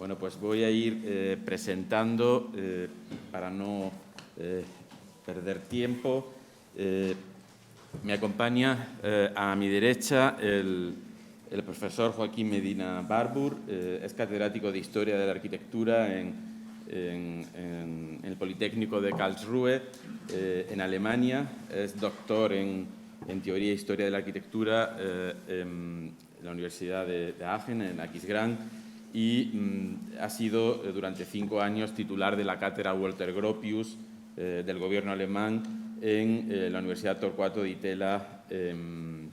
Bueno, pues voy a ir presentando, para no perder tiempo. Me acompaña a mi derecha el profesor Joaquín Medina Barbour, es catedrático de Historia de la Arquitectura en el Politécnico de Karlsruhe, en Alemania. Es doctor en Teoría e Historia de la Arquitectura en la Universidad de Aachen, en Aquisgrán, y ha sido durante 5 años titular de la cátedra Walter Gropius del gobierno alemán en la Universidad Torquato Di Tella en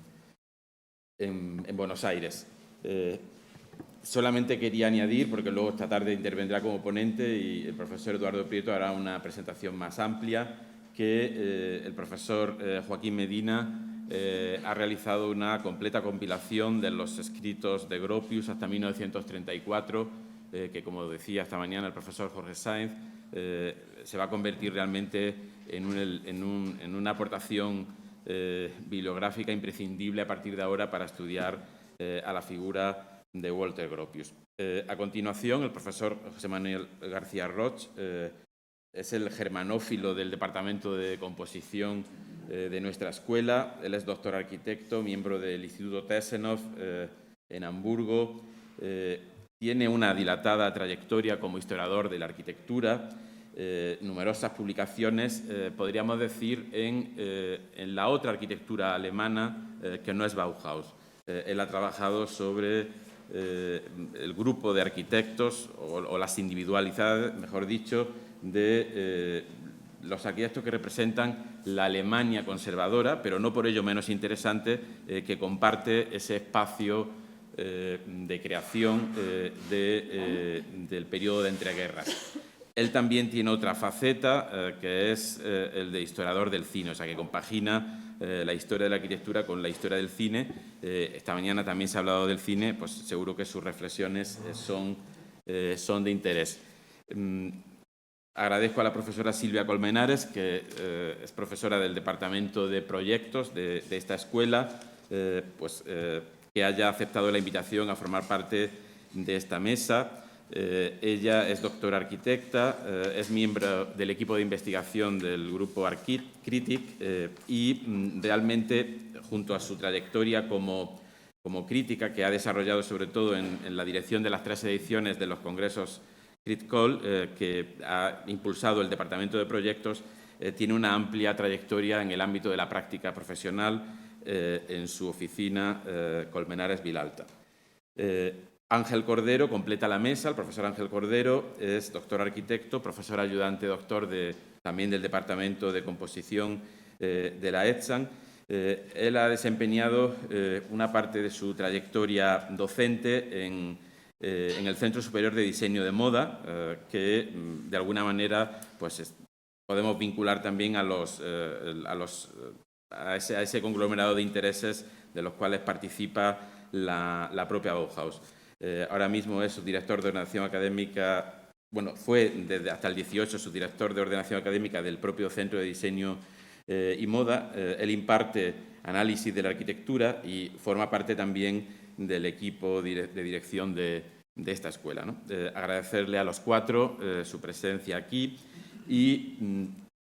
Buenos Aires. Solamente quería añadir, porque luego esta tarde intervendrá como ponente y el profesor Eduardo Prieto hará una presentación más amplia, que el profesor Joaquín Medina ha realizado una completa compilación de los escritos de Gropius hasta 1934, que, como decía esta mañana el profesor Jorge Sainz, se va a convertir realmente en una aportación bibliográfica imprescindible a partir de ahora para estudiar a la figura de Walter Gropius. A continuación, el profesor José Manuel García Roch es el germanófilo del Departamento de Composición de nuestra escuela. Él es doctor arquitecto, miembro del Instituto Tessenhof en Hamburgo. Tiene una dilatada trayectoria como historiador de la arquitectura, numerosas publicaciones, podríamos decir, en la otra arquitectura alemana que no es Bauhaus. Él ha trabajado sobre el grupo de arquitectos o las individualidades, mejor dicho, de los arquitectos que representan la Alemania conservadora, pero no por ello menos interesante, que comparte ese espacio de creación del periodo de entreguerras. Él también tiene otra faceta, que es el de historiador del cine, o sea, que compagina la historia de la arquitectura con la historia del cine. Esta mañana también se ha hablado del cine, pues seguro que sus reflexiones son de interés. Agradezco a la profesora Silvia Colmenares, que es profesora del Departamento de Proyectos de esta escuela, que haya aceptado la invitación a formar parte de esta mesa. Ella es doctora arquitecta, es miembro del equipo de investigación del grupo Archit-Critic y realmente, junto a su trayectoria como crítica, que ha desarrollado sobre todo en la dirección de las 3 ediciones de los congresos CritCall, que ha impulsado el Departamento de Proyectos, tiene una amplia trayectoria en el ámbito de la práctica profesional en su oficina Colmenares Vilalta. Ángel Cordero completa la mesa. El profesor Ángel Cordero es doctor arquitecto, profesor ayudante doctor también del Departamento de Composición de la ETSAN. Él ha desempeñado una parte de su trayectoria docente en el Centro Superior de Diseño de Moda, que de alguna manera pues, podemos vincular también a ese conglomerado de intereses de los cuales participa la propia Bauhaus. Ahora mismo es subdirector de ordenación académica, bueno, fue desde hasta el 18 subdirector de ordenación académica del propio Centro de Diseño y Moda. Él imparte análisis de la arquitectura y forma parte también del equipo de dirección de esta escuela, ¿no? Agradecerle a los 4 su presencia aquí y,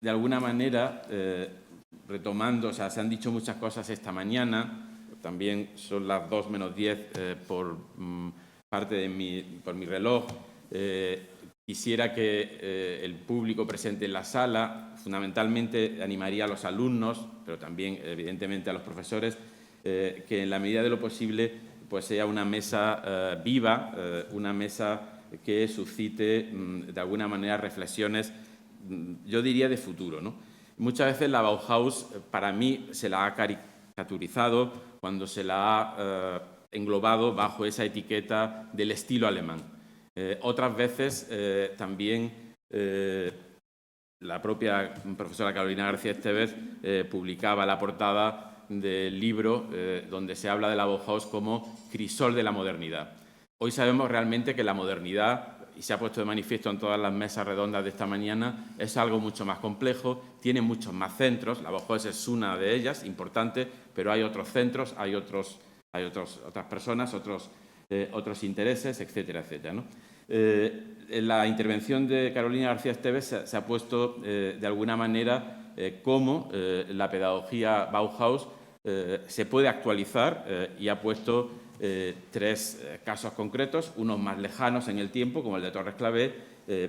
de alguna manera, retomando, o sea, se han dicho muchas cosas esta mañana. También son las 2 menos 10 por mi reloj. Quisiera que el público presente en la sala, fundamentalmente animaría a los alumnos, pero también evidentemente a los profesores, que en la medida de lo posible pues sea una mesa viva, una mesa que suscite de alguna manera reflexiones, yo diría, de futuro, ¿no? Muchas veces la Bauhaus, para mí, se la ha caricaturizado cuando se la ha englobado bajo esa etiqueta del estilo alemán. Otras veces también la propia profesora Carolina García Esteves publicaba la portada del libro donde se habla de la Bauhaus como crisol de la modernidad. Hoy sabemos realmente que la modernidad, y se ha puesto de manifiesto en todas las mesas redondas de esta mañana, es algo mucho más complejo, tiene muchos más centros. La Bauhaus es una de ellas, importante, pero hay otros centros, hay otras personas, otros intereses, etcétera, etcétera, ¿no? En la intervención de Carolina García Esteves se ha puesto, de alguna manera, cómo la pedagogía Bauhaus se puede actualizar y ha puesto tres casos concretos, unos más lejanos en el tiempo, como el de Torres Clavé,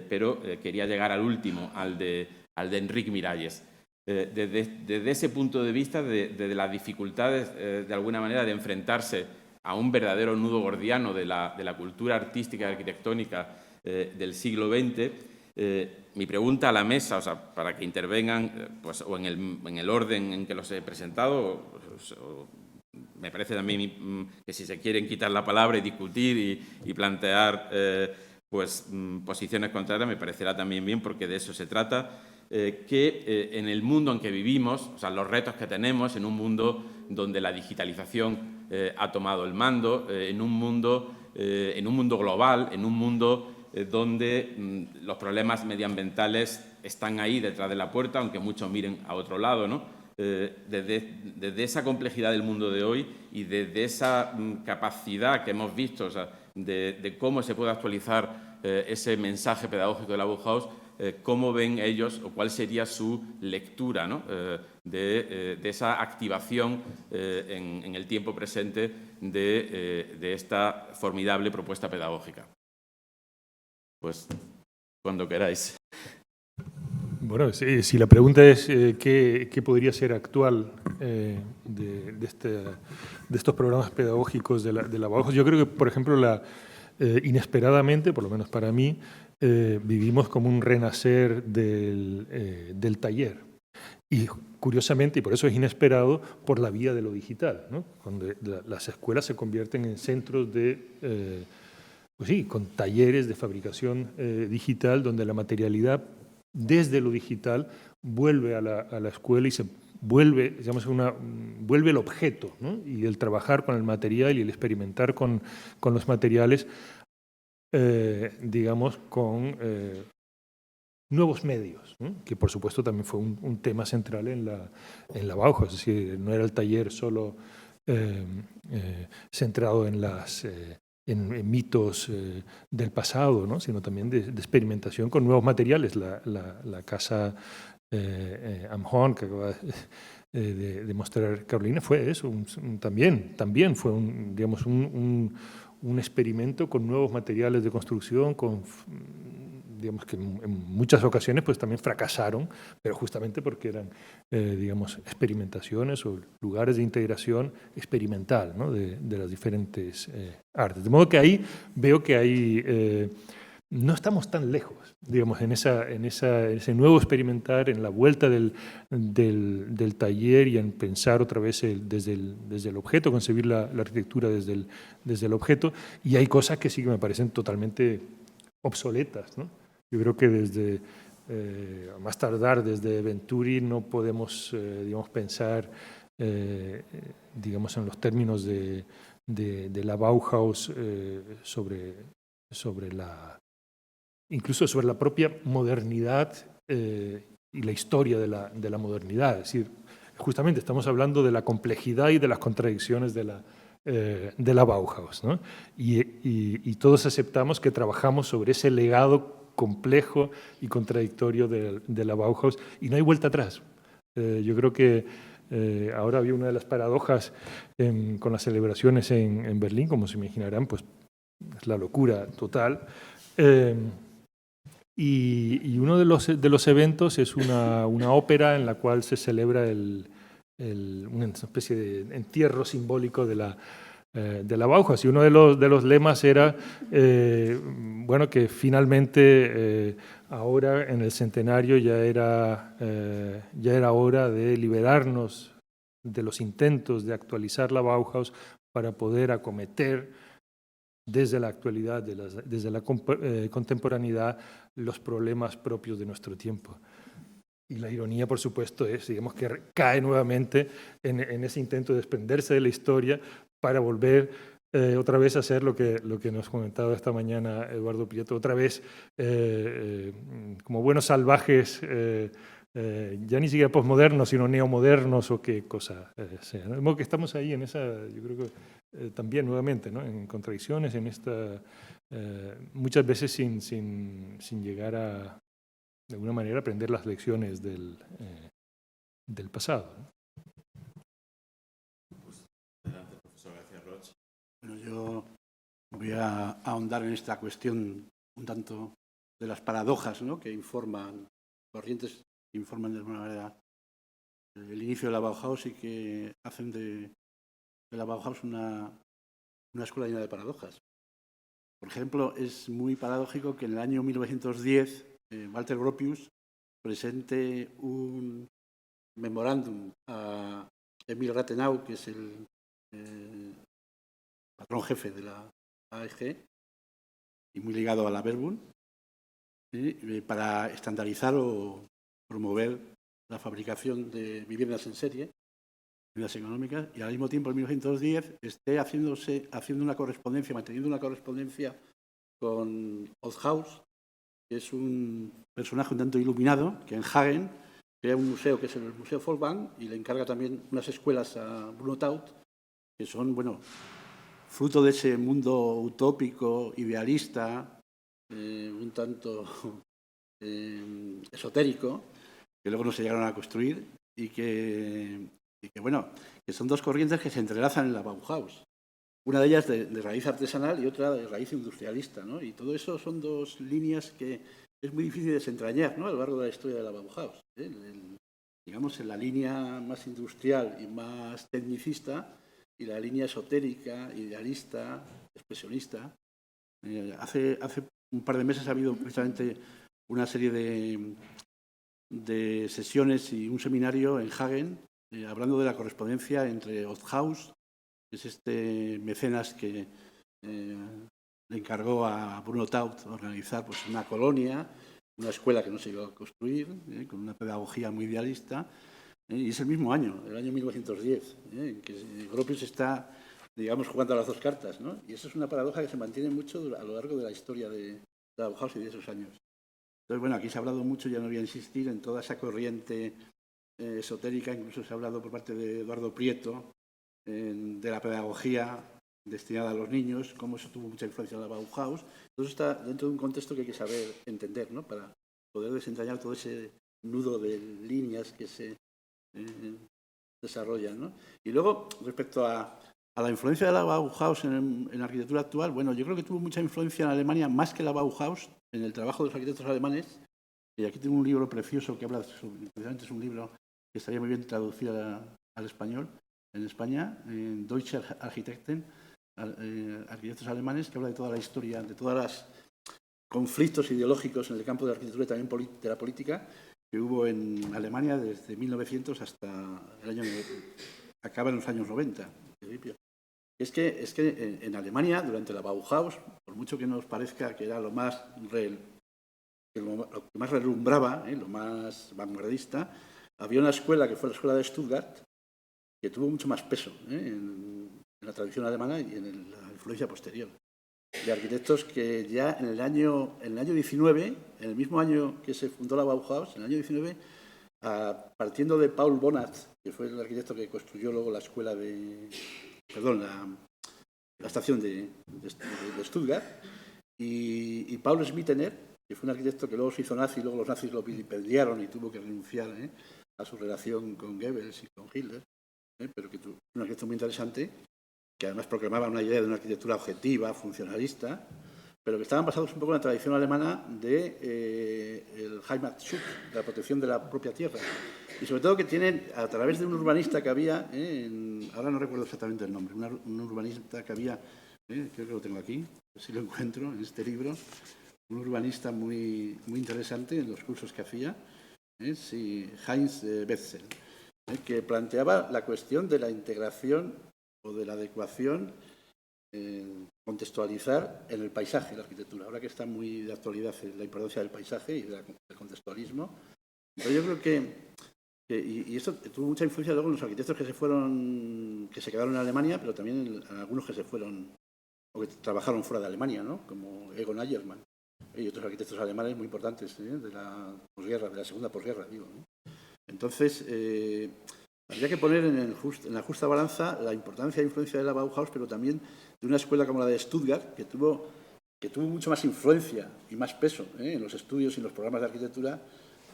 pero quería llegar al último, al de Enric Miralles. Desde ese punto de vista, de las dificultades, de alguna manera, de enfrentarse a un verdadero nudo gordiano de la cultura artística y arquitectónica del siglo XX, mi pregunta a la mesa, o sea, para que intervengan pues, o en el orden en que los he presentado, me parece también que si se quieren quitar la palabra y discutir y plantear pues, posiciones contrarias, me parecerá también bien, porque de eso se trata, que en el mundo en que vivimos, o sea, los retos que tenemos, en un mundo donde la digitalización ha tomado el mando, en un mundo global, en un mundo donde los problemas medioambientales están ahí detrás de la puerta, aunque muchos miren a otro lado, ¿no? Desde esa complejidad del mundo de hoy y desde esa capacidad que hemos visto, o sea, de cómo se puede actualizar ese mensaje pedagógico de la Bauhaus, cómo ven ellos o cuál sería su lectura, ¿no? de esa activación en el tiempo presente de esta formidable propuesta pedagógica. Pues cuando queráis. Bueno, si la pregunta es qué podría ser actual de estos programas pedagógicos de la Bauhaus, yo creo que, por ejemplo, inesperadamente, por lo menos para mí, vivimos como un renacer del taller. Y curiosamente, y por eso es inesperado, por la vía de lo digital, ¿no? Cuando las escuelas se convierten en centros de, pues sí, con talleres de fabricación digital, donde la materialidad desde lo digital vuelve a la escuela y se vuelve, digamos, vuelve el objeto, ¿no? Y el trabajar con el material y el experimentar con los materiales, digamos, con nuevos medios, ¿no? Que por supuesto también fue un tema central en la Bauhaus, es decir, no era el taller solo centrado en mitos del pasado, ¿no? Sino también de experimentación con nuevos materiales. La casa Am-Hoorn, que acaba de mostrar Carolina, fue eso, también fue digamos, un experimento con nuevos materiales de construcción, digamos que en muchas ocasiones pues también fracasaron, pero justamente porque eran, digamos, experimentaciones o lugares de integración experimental, ¿no? de las diferentes artes. De modo que ahí veo que hay, no estamos tan lejos, digamos, en ese nuevo experimentar, en la vuelta del taller y en pensar otra vez desde el objeto, concebir la arquitectura desde el objeto, y hay cosas que sí que me parecen totalmente obsoletas, ¿no? Yo creo que a más tardar desde Venturi no podemos, digamos, pensar, digamos, en los términos de la Bauhaus incluso sobre la propia modernidad y la historia de la modernidad. Es decir, justamente estamos hablando de la complejidad y de las contradicciones de la Bauhaus, ¿no? Y todos aceptamos que trabajamos sobre ese legado complejo y contradictorio de la Bauhaus, y no hay vuelta atrás. Yo creo que ahora había una de las paradojas con las celebraciones en Berlín, como se imaginarán, pues es la locura total. Y uno de los eventos es una ópera en la cual se celebra una especie de entierro simbólico de la Bauhaus. Y uno de los lemas era, bueno, que finalmente ahora en el centenario ya era hora de liberarnos de los intentos de actualizar la Bauhaus para poder acometer desde la actualidad, desde la contemporaneidad, los problemas propios de nuestro tiempo. Y la ironía, por supuesto, es, digamos, que cae nuevamente en ese intento de desprenderse de la historia para volver otra vez a hacer lo que nos comentaba esta mañana Eduardo Prieto, otra vez como buenos salvajes ya ni siquiera posmodernos, sino neomodernos o qué cosa sea, ¿no? De modo que estamos ahí en esa, yo creo que también nuevamente, ¿no? En contradicciones, en esta, muchas veces sin llegar a, de alguna manera, aprender las lecciones del pasado, ¿no? Adelante, profesor García Roig. Bueno, yo voy a ahondar en esta cuestión un tanto de las paradojas, ¿no?, que informan, corrientes que informan de alguna manera el inicio de la Bauhaus y que hacen de la Bauhaus una escuela llena de paradojas. Por ejemplo, es muy paradójico que en el año 1910 Walter Gropius presente un memorándum a Emil Rathenau, que es el patrón jefe de la AEG y muy ligado a la Verbund, para estandarizar o promover la fabricación de viviendas en serie, viviendas económicas, y al mismo tiempo en 1910 esté haciendo una correspondencia, manteniendo una correspondencia con Oldhaus, que es un personaje un tanto iluminado, que en Hagen crea un museo que es el Museo Volkswagen y le encarga también unas escuelas a Bruno Taut, que son, bueno, fruto de ese mundo utópico, idealista, un tanto esotérico, que luego no se llegaron a construir y que son dos corrientes que se entrelazan en la Bauhaus. Una de ellas de raíz artesanal y otra de raíz industrialista, ¿no? Y todo eso son dos líneas que es muy difícil desentrañar, ¿no?, a lo largo de la historia de la Bauhaus. Digamos, en la línea más industrial y más tecnicista y la línea esotérica, idealista, expresionista. Hace un par de meses ha habido precisamente una serie de sesiones y un seminario en Hagen hablando de la correspondencia entre Oldhaus, que es este mecenas que le encargó a Bruno Taut organizar, pues, una colonia, una escuela que no se iba a construir, con una pedagogía muy idealista, y es el mismo año, el año 1910, en que Gropius está, digamos, jugando a las dos cartas, ¿no? Y eso es una paradoja que se mantiene mucho a lo largo de la historia de la Bauhaus y de esos años. Entonces, bueno, aquí se ha hablado mucho, ya no voy a insistir, en toda esa corriente esotérica, incluso se ha hablado por parte de Eduardo Prieto, de la pedagogía destinada a los niños, cómo eso tuvo mucha influencia en la Bauhaus. Entonces está dentro de un contexto que hay que saber entender, ¿no?, para poder desentrañar todo ese nudo de líneas que se desarrollan, ¿no? Y luego, respecto a la influencia de la Bauhaus en la arquitectura actual, bueno, yo creo que tuvo mucha influencia en Alemania, más que la Bauhaus, en el trabajo de los arquitectos alemanes. Y aquí tengo un libro precioso que habla sobre, precisamente es un libro que estaría muy bien traducido al español, en España, en Deutsche Architekten, arquitectos alemanes, que habla de toda la historia, de todos los conflictos ideológicos en el campo de la arquitectura y también de la política que hubo en Alemania desde 1900 hasta el año... acaba en los años 90, en principio. Es que en Alemania, durante la Bauhaus, por mucho que nos parezca que era lo que más relumbraba, lo más vanguardista, había una escuela que fue la escuela de Stuttgart, que tuvo mucho más peso en la tradición alemana y en la influencia posterior. De arquitectos que ya en el año 19, en el mismo año que se fundó la Bauhaus, en el año 19, partiendo de Paul Bonat, que fue el arquitecto que construyó luego la escuela la estación de Stuttgart, y Paul Schmittener, que fue un arquitecto que luego se hizo nazi, y luego los nazis lo vilipendiaron y tuvo que renunciar a su relación con Goebbels y con Hitler, pero que tuvo un arquitecto muy interesante, que además proclamaba una idea de una arquitectura objetiva, funcionalista, pero que estaban basados un poco en la tradición alemana de el Heimatschutz, de la protección de la propia tierra. Y sobre todo que tienen, a través de un urbanista que había, ahora no recuerdo exactamente el nombre, un urbanista que había, creo que lo tengo aquí, si lo encuentro en este libro, un urbanista muy, muy interesante en los cursos que hacía, sí, Heinz Wetzel, que planteaba la cuestión de la integración o de la adecuación, contextualizar en el paisaje la arquitectura. Ahora que está muy de actualidad la importancia del paisaje y del contextualismo, pero yo creo que y esto tuvo mucha influencia luego en los arquitectos que se quedaron en Alemania, pero también en algunos que se fueron o que trabajaron fuera de Alemania, ¿no?, como Egon Ayermann y otros arquitectos alemanes muy importantes de la posguerra, de la segunda posguerra, digo, ¿no? Entonces, habría que poner en la justa balanza la importancia e influencia de la Bauhaus, pero también de una escuela como la de Stuttgart, que tuvo mucho más influencia y más peso en los estudios y en los programas de arquitectura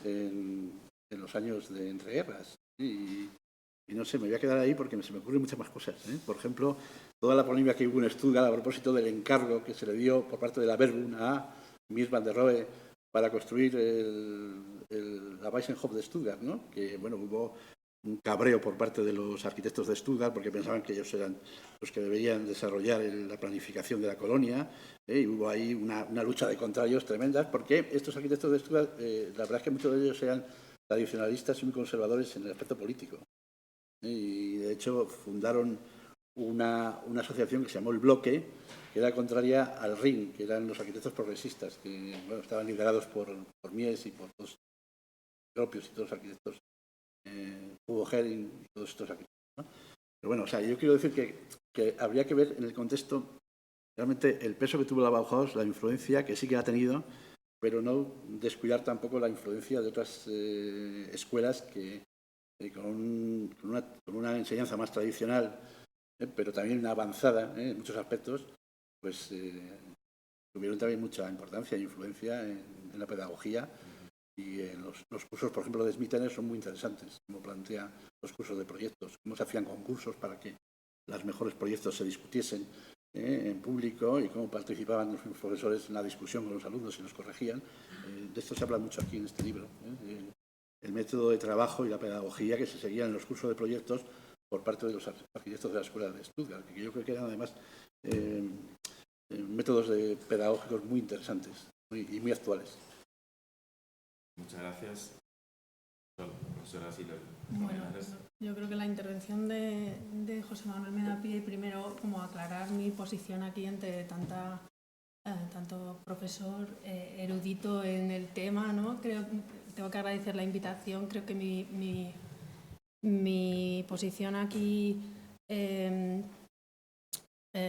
en los años de entreguerras. Y no sé, me voy a quedar ahí porque se me ocurren muchas más cosas. Por ejemplo, toda la polémica que hubo en Stuttgart a propósito del encargo que se le dio por parte de la Verbund a Mies van der Rohe para construir la Weissenhof de Stuttgart, ¿no? Que, bueno, hubo un cabreo por parte de los arquitectos de Stuttgart porque pensaban que ellos eran los que deberían desarrollar la planificación de la colonia, y hubo ahí una lucha de contrarios tremendas porque estos arquitectos de Stuttgart, la verdad es que muchos de ellos eran tradicionalistas y muy conservadores en el aspecto político. Y de hecho fundaron una asociación que se llamó El Bloque, que era contraria al RIN, que eran los arquitectos progresistas, que bueno, estaban liderados por Mies y por todos propios y todos los arquitectos, Hugo Herring y todos estos arquitectos, ¿no? Pero bueno, o sea, yo quiero decir que habría que ver en el contexto realmente el peso que tuvo la Bauhaus, la influencia que sí que ha tenido, pero no descuidar tampoco la influencia de otras escuelas que con una enseñanza más tradicional, pero también una avanzada en muchos aspectos, pues tuvieron también mucha importancia e influencia en la pedagogía, y en los cursos, por ejemplo, de Smittener son muy interesantes, como plantea los cursos de proyectos, cómo se hacían concursos para que los mejores proyectos se discutiesen en público y cómo participaban los profesores en la discusión con los alumnos y los corregían. De esto se habla mucho aquí en este libro. El método de trabajo y la pedagogía que se seguían en los cursos de proyectos por parte de los arquitectos de la Escuela de Stuttgart, que yo creo que eran además métodos pedagógicos muy interesantes y muy actuales. Muchas gracias. Profesora Silva. Bueno, yo creo que la intervención de José Manuel me da pie primero como aclarar mi posición aquí entre tanto profesor erudito en el tema, ¿no? Tengo que agradecer la invitación. Creo que mi posición aquí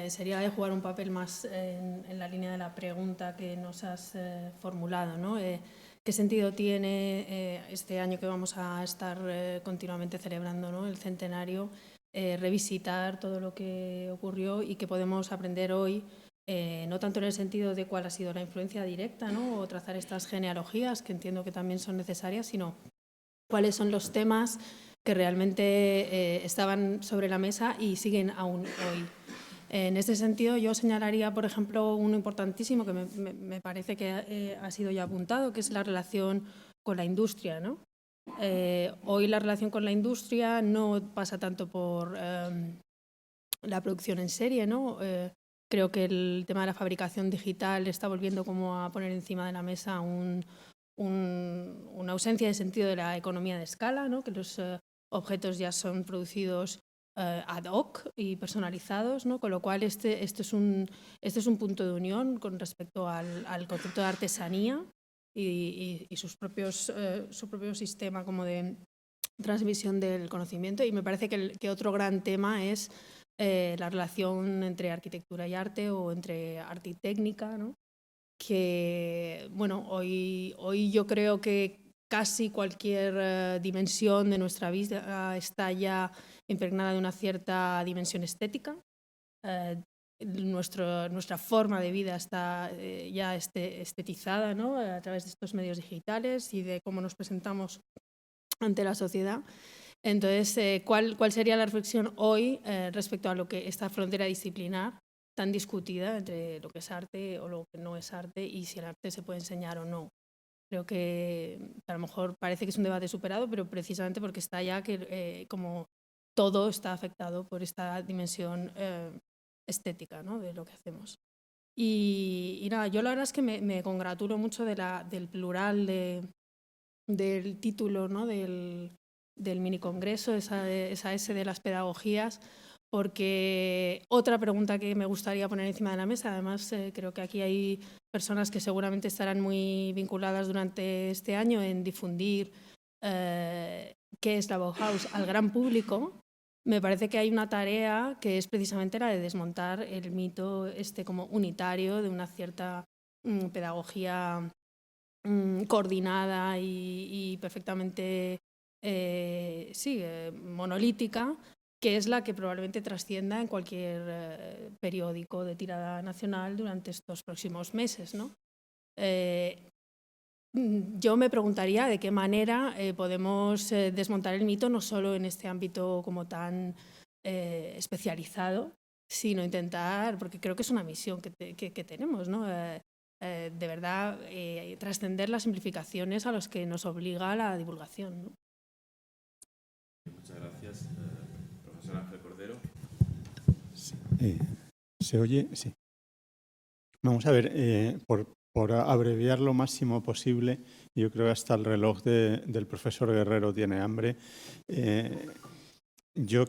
sería de jugar un papel más en la línea de la pregunta que nos has formulado, ¿no? ¿Qué sentido tiene este año que vamos a estar continuamente celebrando, ¿no?, el centenario, revisitar todo lo que ocurrió y que podemos aprender hoy, no tanto en el sentido de cuál ha sido la influencia directa, ¿no?, o trazar estas genealogías, que entiendo que también son necesarias, sino cuáles son los temas que realmente estaban sobre la mesa y siguen aún hoy? En este sentido, yo señalaría, por ejemplo, uno importantísimo que me parece que ha sido ya apuntado, que es la relación con la industria, ¿no? Hoy la relación con la industria no pasa tanto por la producción en serie, ¿no? Creo que el tema de la fabricación digital está volviendo como a poner encima de la mesa una ausencia de sentido de la economía de escala, ¿no?, que los objetos ya son producidos ad hoc y personalizados, ¿no? Con lo cual este es un punto de unión con respecto al concepto de artesanía y su propio sistema como de transmisión del conocimiento. Y me parece que otro gran tema es la relación entre arquitectura y arte, o entre arte y técnica, ¿no? Que, bueno, hoy yo creo que casi cualquier dimensión de nuestra vida está ya impregnada de una cierta dimensión estética. Nuestra forma de vida está ya estetizada, ¿no?, a través de estos medios digitales y de cómo nos presentamos ante la sociedad. Entonces, ¿cuál sería la reflexión hoy respecto a lo que esta frontera disciplinar tan discutida entre lo que es arte o lo que no es arte, y si el arte se puede enseñar o no? Creo que a lo mejor parece que es un debate superado, pero precisamente porque está ya que como todo está afectado por esta dimensión estética, ¿no?, de lo que hacemos. Y nada, yo la verdad es que me congratulo mucho del plural del título, ¿no?, del mini congreso, esa S de las pedagogías, porque otra pregunta que me gustaría poner encima de la mesa, además creo que aquí hay personas que seguramente estarán muy vinculadas durante este año en difundir qué es la Bauhaus al gran público. Me parece que hay una tarea que es precisamente la de desmontar el mito como unitario de una cierta pedagogía coordinada y perfectamente monolítica, que es la que probablemente trascienda en cualquier periódico de tirada nacional durante estos próximos meses, ¿no? Yo me preguntaría de qué manera podemos desmontar el mito, no solo en este ámbito como tan especializado, sino intentar, porque creo que es una misión que tenemos, ¿no? De verdad, trascender las simplificaciones a las que nos obliga la divulgación, ¿no? Muchas gracias. Profesor Ángel Cordero. ¿Se oye? Sí. Vamos a ver, por abreviar lo máximo posible, yo creo que hasta el reloj del profesor Guerrero tiene hambre. Yo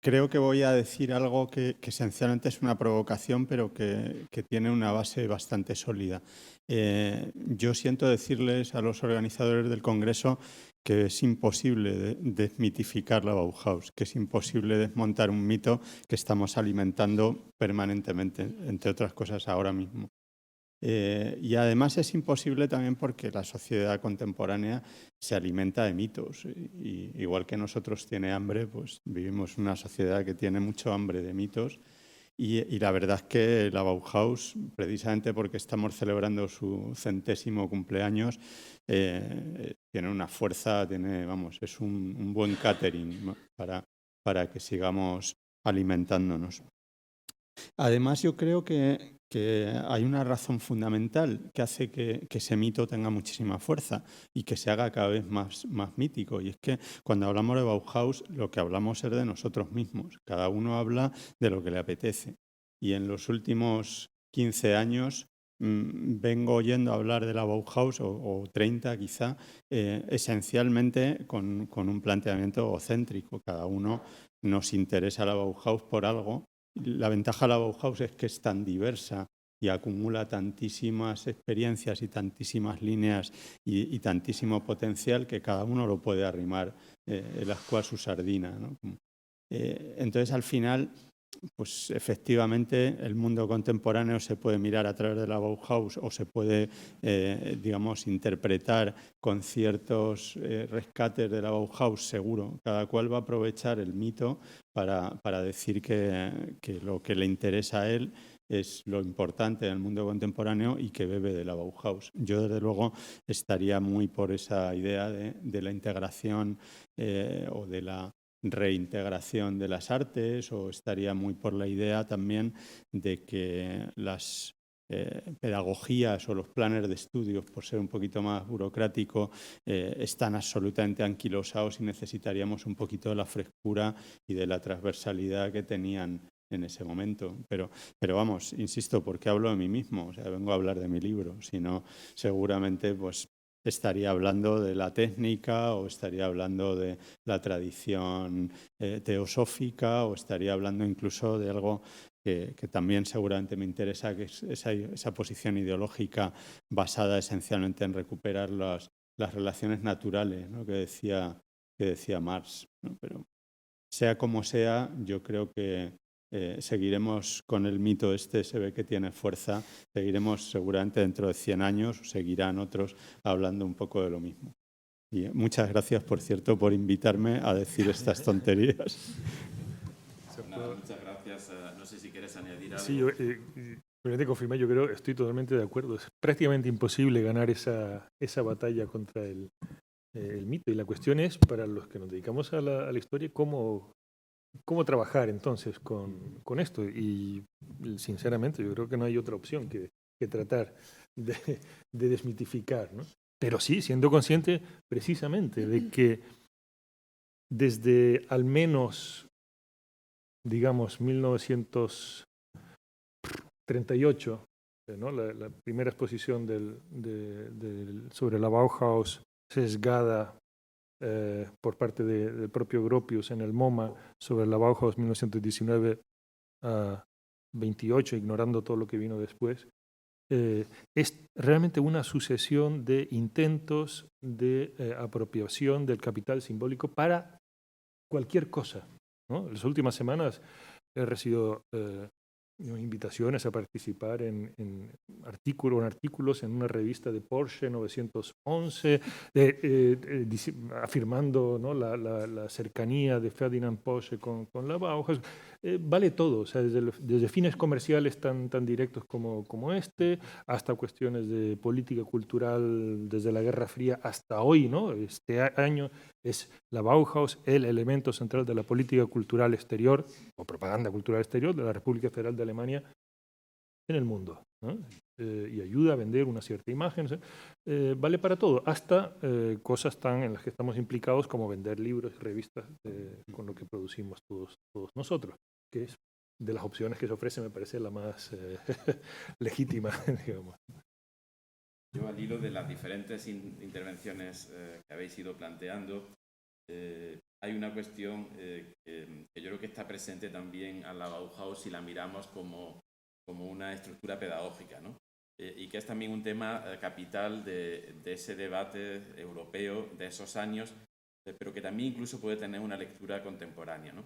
creo que voy a decir algo que esencialmente es una provocación, pero que tiene una base bastante sólida. Yo siento decirles a los organizadores del Congreso que es imposible desmitificar la Bauhaus, que es imposible desmontar un mito que estamos alimentando permanentemente, entre otras cosas ahora mismo. Y además es imposible también porque la sociedad contemporánea se alimenta de mitos. Y igual que nosotros tiene hambre, pues vivimos en una sociedad que tiene mucho hambre de mitos. Y la verdad es que la Bauhaus, precisamente porque estamos celebrando su 100º cumpleaños, tiene una fuerza, es un buen catering, ¿no? para que sigamos alimentándonos. Además, yo creo que hay una razón fundamental que hace que ese mito tenga muchísima fuerza y que se haga cada vez más mítico. Y es que cuando hablamos de Bauhaus, lo que hablamos es de nosotros mismos. Cada uno habla de lo que le apetece. Y en los últimos 15 años vengo oyendo hablar de la Bauhaus, o 30 quizá, esencialmente con un planteamiento egocéntrico. Cada uno nos interesa la Bauhaus por algo. La ventaja de la Bauhaus es que es tan diversa y acumula tantísimas experiencias y tantísimas líneas y tantísimo potencial que cada uno lo puede arrimar el ascua a su sardina, ¿no? Entonces, al final, pues efectivamente el mundo contemporáneo se puede mirar a través de la Bauhaus o se puede, interpretar con ciertos rescates de la Bauhaus, seguro. Cada cual va a aprovechar el mito para decir que lo que le interesa a él es lo importante en el mundo contemporáneo y que bebe de la Bauhaus. Yo, desde luego, estaría muy por esa idea de la integración o de la reintegración de las artes, o estaría muy por la idea también de que las pedagogías o los planes de estudios, por ser un poquito más burocrático, están absolutamente anquilosados y necesitaríamos un poquito de la frescura y de la transversalidad que tenían en ese momento. Pero vamos, insisto, porque hablo de mí mismo, o sea, vengo a hablar de mi libro, sino seguramente pues estaría hablando de la técnica, o estaría hablando de la tradición teosófica, o estaría hablando incluso de algo que también seguramente me interesa, que es esa posición ideológica basada esencialmente en recuperar las relaciones naturales, ¿no? que decía Marx, ¿no? Pero sea como sea, yo creo que seguiremos con el mito se ve que tiene fuerza, seguiremos seguramente dentro de 100 años, seguirán otros hablando un poco de lo mismo. Y muchas gracias, por cierto, por invitarme a decir estas tonterías. Muchas gracias. No sé si quieres añadir algo. Sí, yo confirmar, yo creo, estoy totalmente de acuerdo. Es prácticamente imposible ganar esa batalla contra el mito. Y la cuestión es, para los que nos dedicamos a la historia, ¿cómo trabajar entonces con esto? Y sinceramente yo creo que no hay otra opción que tratar de desmitificar, ¿no? Pero sí, siendo consciente precisamente de que desde al menos, digamos, 1938, ¿no? la primera exposición sobre la Bauhaus sesgada por parte del propio Gropius en el MoMA sobre la Bauhaus 1919 a 28, ignorando todo lo que vino después, es realmente una sucesión de intentos de apropiación del capital simbólico para cualquier cosa, ¿no? En las últimas semanas he recibido invitaciones a participar en artículos en una revista de Porsche 911, afirmando, ¿no?, la cercanía de Ferdinand Porsche con la Bauhaus. Vale todo, o sea, desde fines comerciales tan directos como este, hasta cuestiones de política cultural desde la Guerra Fría hasta hoy, ¿no? Este año es la Bauhaus el elemento central de la política cultural exterior o propaganda cultural exterior de la República Federal de Alemania en el mundo, ¿no? Y ayuda a vender una cierta imagen. Vale para todo, hasta cosas tan en las que estamos implicados como vender libros y revistas con lo que producimos todos nosotros, que es de las opciones que se ofrece, me parece la más legítima, digamos. Yo, al hilo de las diferentes intervenciones que habéis ido planteando, hay una cuestión que yo creo que está presente también a la Bauhaus si la miramos como una estructura pedagógica, ¿no? Y que es también un tema capital de ese debate europeo de esos años, pero que también incluso puede tener una lectura contemporánea, ¿no?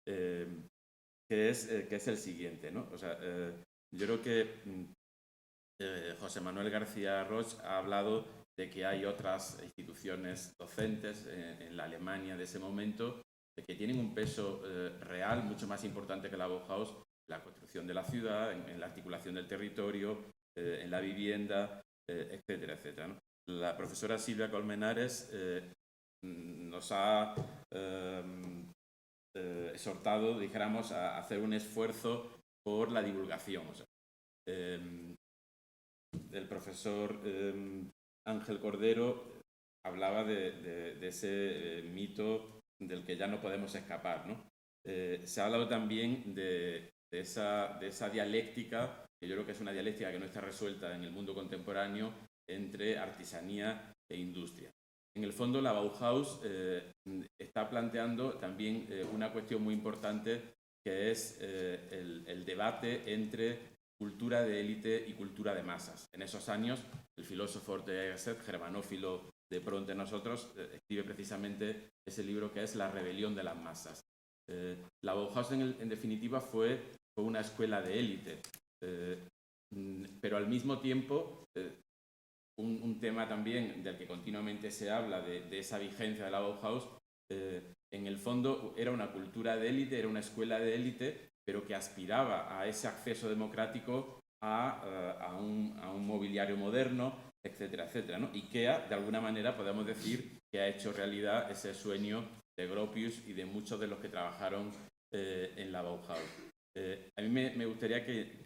Que es el siguiente, ¿no? O sea, yo creo que José Manuel García Roig ha hablado de que hay otras instituciones docentes en la Alemania de ese momento que tienen un peso real mucho más importante que la Bauhaus, la construcción de la ciudad, en la articulación del territorio, en la vivienda, etcétera, etcétera, ¿no? La profesora Silvia Colmenares nos ha exhortado, dijéramos, a hacer un esfuerzo por la divulgación. O sea, el profesor Ángel Cordero hablaba de ese mito del que ya no podemos escapar, ¿no? Se ha hablado también de esa dialéctica, que yo creo que es una dialéctica que no está resuelta en el mundo contemporáneo, entre artesanía e industria. En el fondo, la Bauhaus está planteando también una cuestión muy importante, que es el debate entre cultura de élite y cultura de masas. En esos años, el filósofo Ortega y Gasset, germanófilo de pro entre nosotros, escribe precisamente ese libro que es La rebelión de las masas. La Bauhaus, en definitiva, fue una escuela de élite, pero al mismo tiempo, un tema también del que continuamente se habla, de esa vigencia de la Bauhaus, en el fondo era una cultura de élite, era una escuela de élite, pero que aspiraba a ese acceso democrático a un mobiliario moderno, etcétera, etcétera, ¿no? IKEA, de alguna manera, podemos decir que ha hecho realidad ese sueño de Gropius y de muchos de los que trabajaron en la Bauhaus. A mí me gustaría que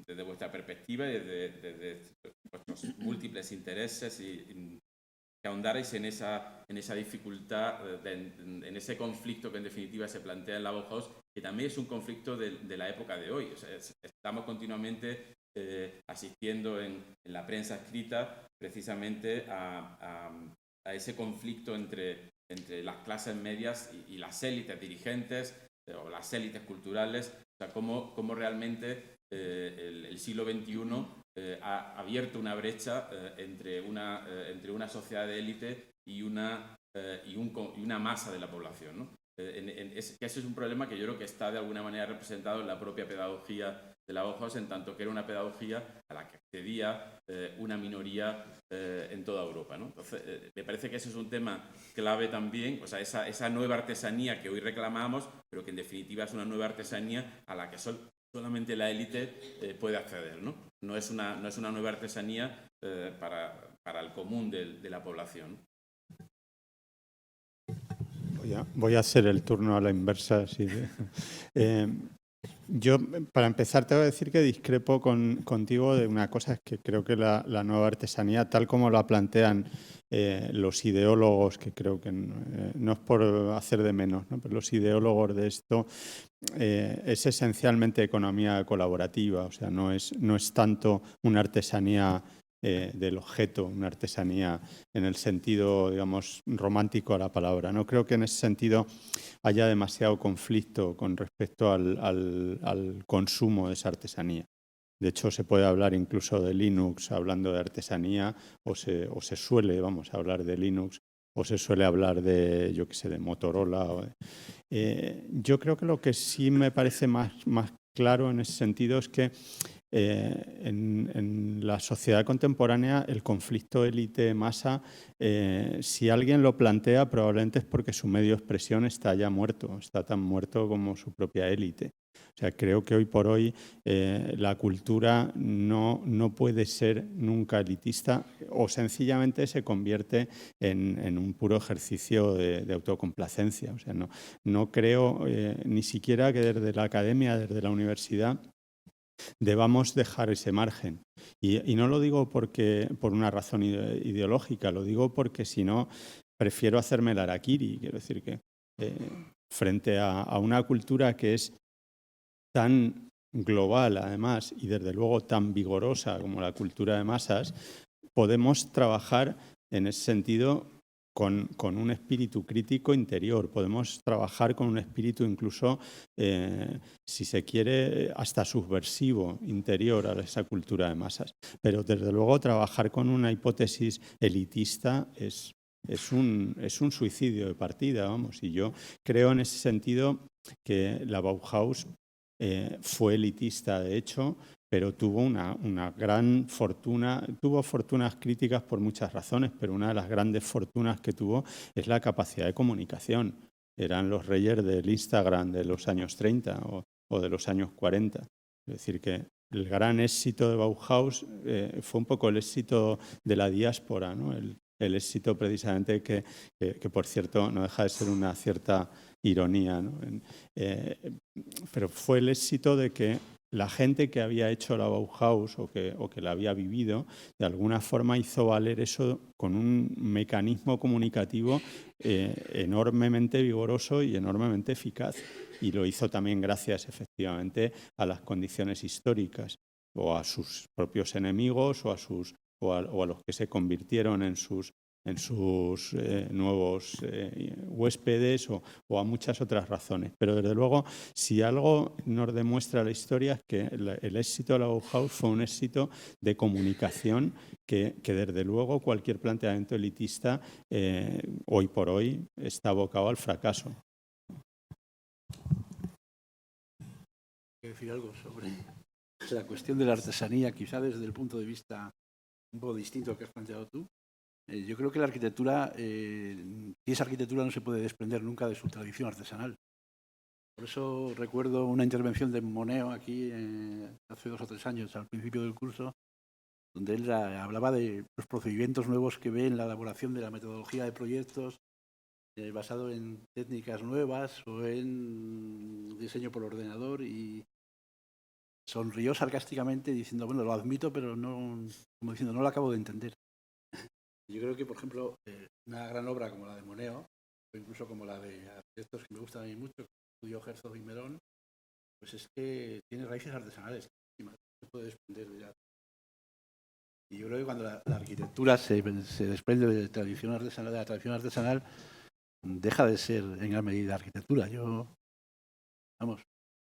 desde vuestra perspectiva y desde vuestros múltiples intereses que ahondarais en esa dificultad, en ese conflicto que en definitiva se plantea en la Bauhaus, que también es un conflicto de la época de hoy. O sea, estamos continuamente asistiendo en la prensa escrita precisamente a ese conflicto entre las clases medias y las élites dirigentes o las élites culturales. O sea, cómo realmente el siglo XXI ha abierto una brecha entre una sociedad de élite y una masa de la población, ¿no? Ese es un problema que yo creo que está de alguna manera representado en la propia pedagogía de la Bauhaus, en tanto que era una pedagogía a la que accedía una minoría en toda Europa, ¿no? Entonces, me parece que ese es un tema clave también, o sea, esa nueva artesanía que hoy reclamamos, pero que en definitiva es una nueva artesanía a la que solamente la élite puede acceder, ¿no? No es una nueva artesanía para el común de la población. Voy a hacer el turno a la inversa. Sí. Yo, para empezar, te voy a decir que discrepo contigo de una cosa, es que creo que la nueva artesanía, tal como la plantean los ideólogos, que creo que no es por hacer de menos, ¿no?, pero los ideólogos de esto, es esencialmente economía colaborativa. O sea, no es tanto una artesanía del objeto, una artesanía en el sentido, digamos, romántico a la palabra. No creo que en ese sentido haya demasiado conflicto con respecto al consumo de esa artesanía. De hecho, se puede hablar incluso de Linux hablando de artesanía, o se suele, hablar de Linux, o se suele hablar de, yo qué sé, de Motorola. Yo creo que lo que sí me parece más claro en ese sentido es que en la sociedad contemporánea el conflicto élite-masa, si alguien lo plantea, probablemente es porque su medio de expresión está ya muerto, está tan muerto como su propia élite. O sea, creo que hoy por hoy la cultura no puede ser nunca elitista o sencillamente se convierte en un puro ejercicio de autocomplacencia. O sea, no creo ni siquiera que desde la academia, desde la universidad, debamos dejar ese margen. Y no lo digo por una razón ideológica, lo digo porque si no, prefiero hacerme el harakiri. Quiero decir que frente a una cultura que es tan global, además, y desde luego tan vigorosa como la cultura de masas, podemos trabajar en ese sentido con un espíritu crítico interior. Podemos trabajar con un espíritu incluso, si se quiere, hasta subversivo interior a esa cultura de masas. Pero desde luego trabajar con una hipótesis elitista es un suicidio de partida, vamos. Y yo creo en ese sentido que la Bauhaus fue elitista, de hecho, pero tuvo una gran fortuna, tuvo fortunas críticas por muchas razones, pero una de las grandes fortunas que tuvo es la capacidad de comunicación. Eran los reyes del Instagram de los años 30 o de los años 40. Es decir, que el gran éxito de Bauhaus fue un poco el éxito de la diáspora, ¿no? El éxito precisamente que, por cierto, no deja de ser una cierta ironía, ¿no? Pero fue el éxito de que la gente que había hecho la Bauhaus o que la había vivido, de alguna forma hizo valer eso con un mecanismo comunicativo enormemente vigoroso y enormemente eficaz. Y lo hizo también gracias, efectivamente, a las condiciones históricas o a sus propios enemigos o a los que se convirtieron en sus nuevos huéspedes o a muchas otras razones. Pero desde luego, si algo nos demuestra la historia es que el éxito de la Bauhaus fue un éxito de comunicación que desde luego cualquier planteamiento elitista hoy por hoy está abocado al fracaso. Quiero decir algo sobre la cuestión de la artesanía, quizá desde el punto de vista un poco distinto al que has planteado tú. Yo creo que la arquitectura, si es arquitectura, no se puede desprender nunca de su tradición artesanal. Por eso recuerdo una intervención de Moneo aquí hace 2 o 3 años, al principio del curso, donde él hablaba de los procedimientos nuevos que ve en la elaboración de la metodología de proyectos basado en técnicas nuevas o en diseño por ordenador, y sonrió sarcásticamente diciendo, bueno, lo admito, pero no, como diciendo, no lo acabo de entender. Yo creo que, por ejemplo, una gran obra como la de Moneo, o incluso como la de arquitectos que me gustan a mí mucho, como estudió Herzog y Merón, pues es que tiene raíces artesanales, no se puede desprender de ella. Y yo creo que cuando la arquitectura se desprende de la tradición artesanal, deja de ser en gran medida arquitectura. Yo, vamos,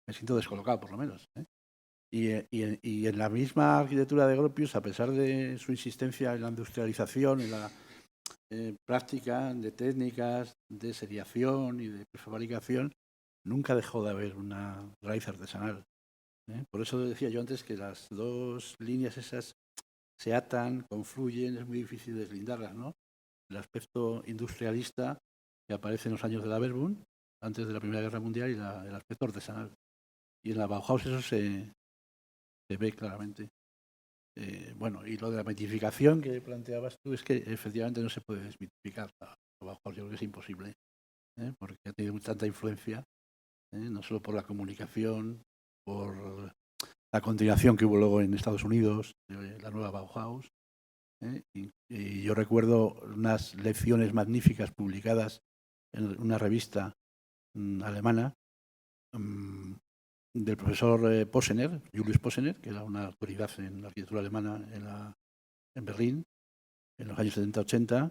me siento descolocado, por lo menos, ¿eh? Y en la misma arquitectura de Gropius, a pesar de su insistencia en la industrialización, en la práctica de técnicas de seriación y de prefabricación, nunca dejó de haber una raíz artesanal, ¿eh? Por eso decía yo antes que las dos líneas esas se atan, confluyen, es muy difícil deslindarlas, ¿no? El aspecto industrialista que aparece en los años de la Verbund, antes de la Primera Guerra Mundial, y el aspecto artesanal. Y en la Bauhaus eso se ve claramente. Bueno, y lo de la mitificación que planteabas tú es que efectivamente no se puede desmitificar la Bauhaus, yo creo que es imposible, porque ha tenido tanta influencia, no solo por la comunicación, por la continuación que hubo luego en Estados Unidos, la nueva Bauhaus. Y yo recuerdo unas lecciones magníficas publicadas en una revista alemana, del profesor Possener, Julius Possener, que era una autoridad en la arquitectura alemana en Berlín, en los años 70-80.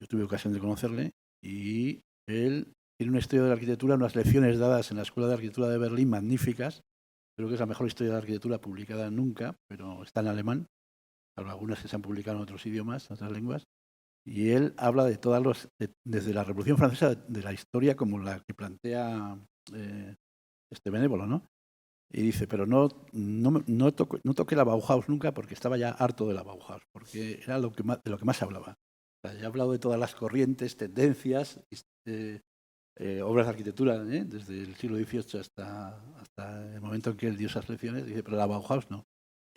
Yo tuve ocasión de conocerle y él tiene una historia de la arquitectura, unas lecciones dadas en la Escuela de Arquitectura de Berlín magníficas. Creo que es la mejor historia de la arquitectura publicada nunca, pero está en alemán, salvo algunas que se han publicado en otros idiomas, en otras lenguas. Y él habla de desde la Revolución Francesa, de la historia como la que plantea este Benévolo, ¿no? Y dice, pero no toqué la Bauhaus nunca porque estaba ya harto de la Bauhaus, porque era de lo que más se hablaba. O sea, ya he hablado de todas las corrientes, tendencias, obras de arquitectura, desde el siglo XVIII hasta el momento en que él dio esas lecciones. Dice, pero la Bauhaus no.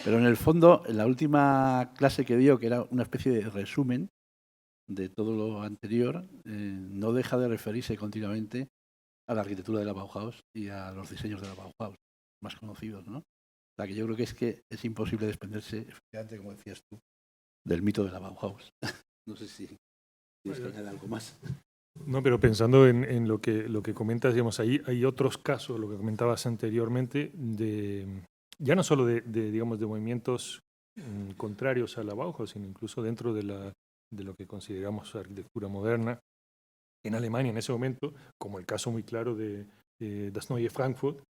Pero en el fondo, en la última clase que dio, que era una especie de resumen de todo lo anterior, no deja de referirse continuamente a la arquitectura de la Bauhaus y a los diseños de la Bauhaus más conocidos, ¿no? O sea, que yo creo que es imposible desprenderse, efectivamente, como decías tú, del mito de la Bauhaus. No sé si tienes que añadir algo más. No, pero pensando en lo que comentas, digamos, ahí hay otros casos, lo que comentabas anteriormente, ya no solo digamos, de movimientos contrarios a la Bauhaus, sino incluso dentro de lo que consideramos arquitectura moderna. En Alemania, en ese momento, como el caso muy claro de Das Neue Frankfurt,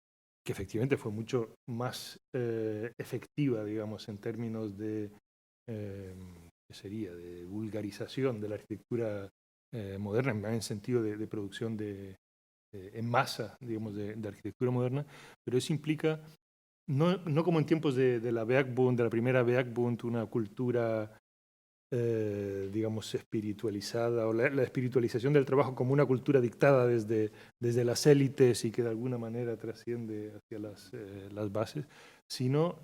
que efectivamente fue mucho más efectiva, digamos, en términos de, ¿qué sería?, de vulgarización de la arquitectura moderna, en sentido de producción en masa, digamos, de arquitectura moderna, pero eso implica, no como en tiempos de la Werkbund, de la primera Werkbund, una cultura digamos, espiritualizada, o la espiritualización del trabajo como una cultura dictada desde las élites y que de alguna manera trasciende hacia las bases, sino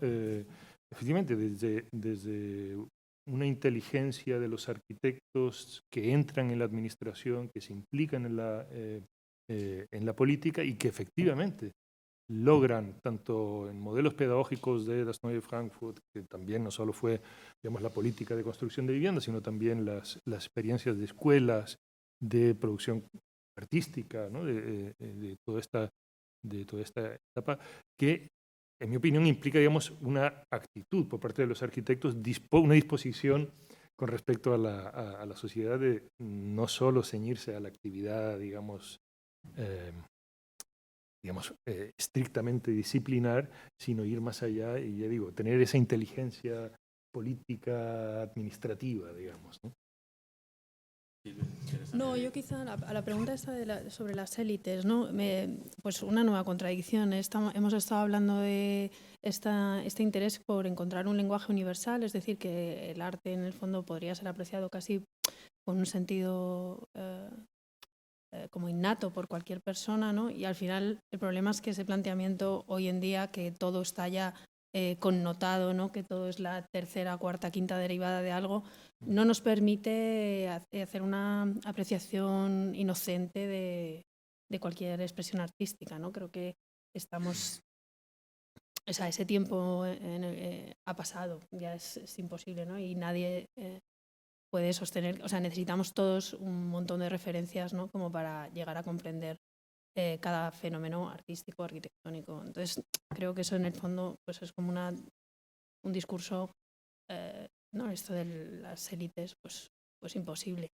efectivamente desde una inteligencia de los arquitectos que entran en la administración, que se implican en la política y que efectivamente logran, tanto en modelos pedagógicos de Das Neue Frankfurt, que también no solo fue, digamos, la política de construcción de viviendas, sino también las experiencias de escuelas, de producción artística, ¿no? de toda esta etapa, que, en mi opinión, implica, digamos, una actitud por parte de los arquitectos, una disposición con respecto a la sociedad de no solo ceñirse a la actividad, digamos, estrictamente disciplinar, sino ir más allá y, ya digo, tener esa inteligencia política, administrativa, digamos, ¿no? No, yo quizá a la pregunta esta sobre las élites, ¿no? Pues una nueva contradicción. Hemos estado hablando de este interés por encontrar un lenguaje universal, es decir, que el arte en el fondo podría ser apreciado casi con un sentido como innato por cualquier persona, ¿no? Y al final el problema es que ese planteamiento hoy en día, que todo está ya connotado, ¿no? Que todo es la tercera, cuarta, quinta derivada de algo, no nos permite hacer una apreciación inocente de cualquier expresión artística, ¿no? Creo que estamos... O sea, ese tiempo ha pasado, ya es imposible, ¿no? Y nadie puede sostener, o sea, necesitamos todos un montón de referencias, ¿no? Como para llegar a comprender cada fenómeno artístico, arquitectónico. Entonces, creo que eso en el fondo pues es como un discurso, ¿no? Esto de las élites, pues imposible.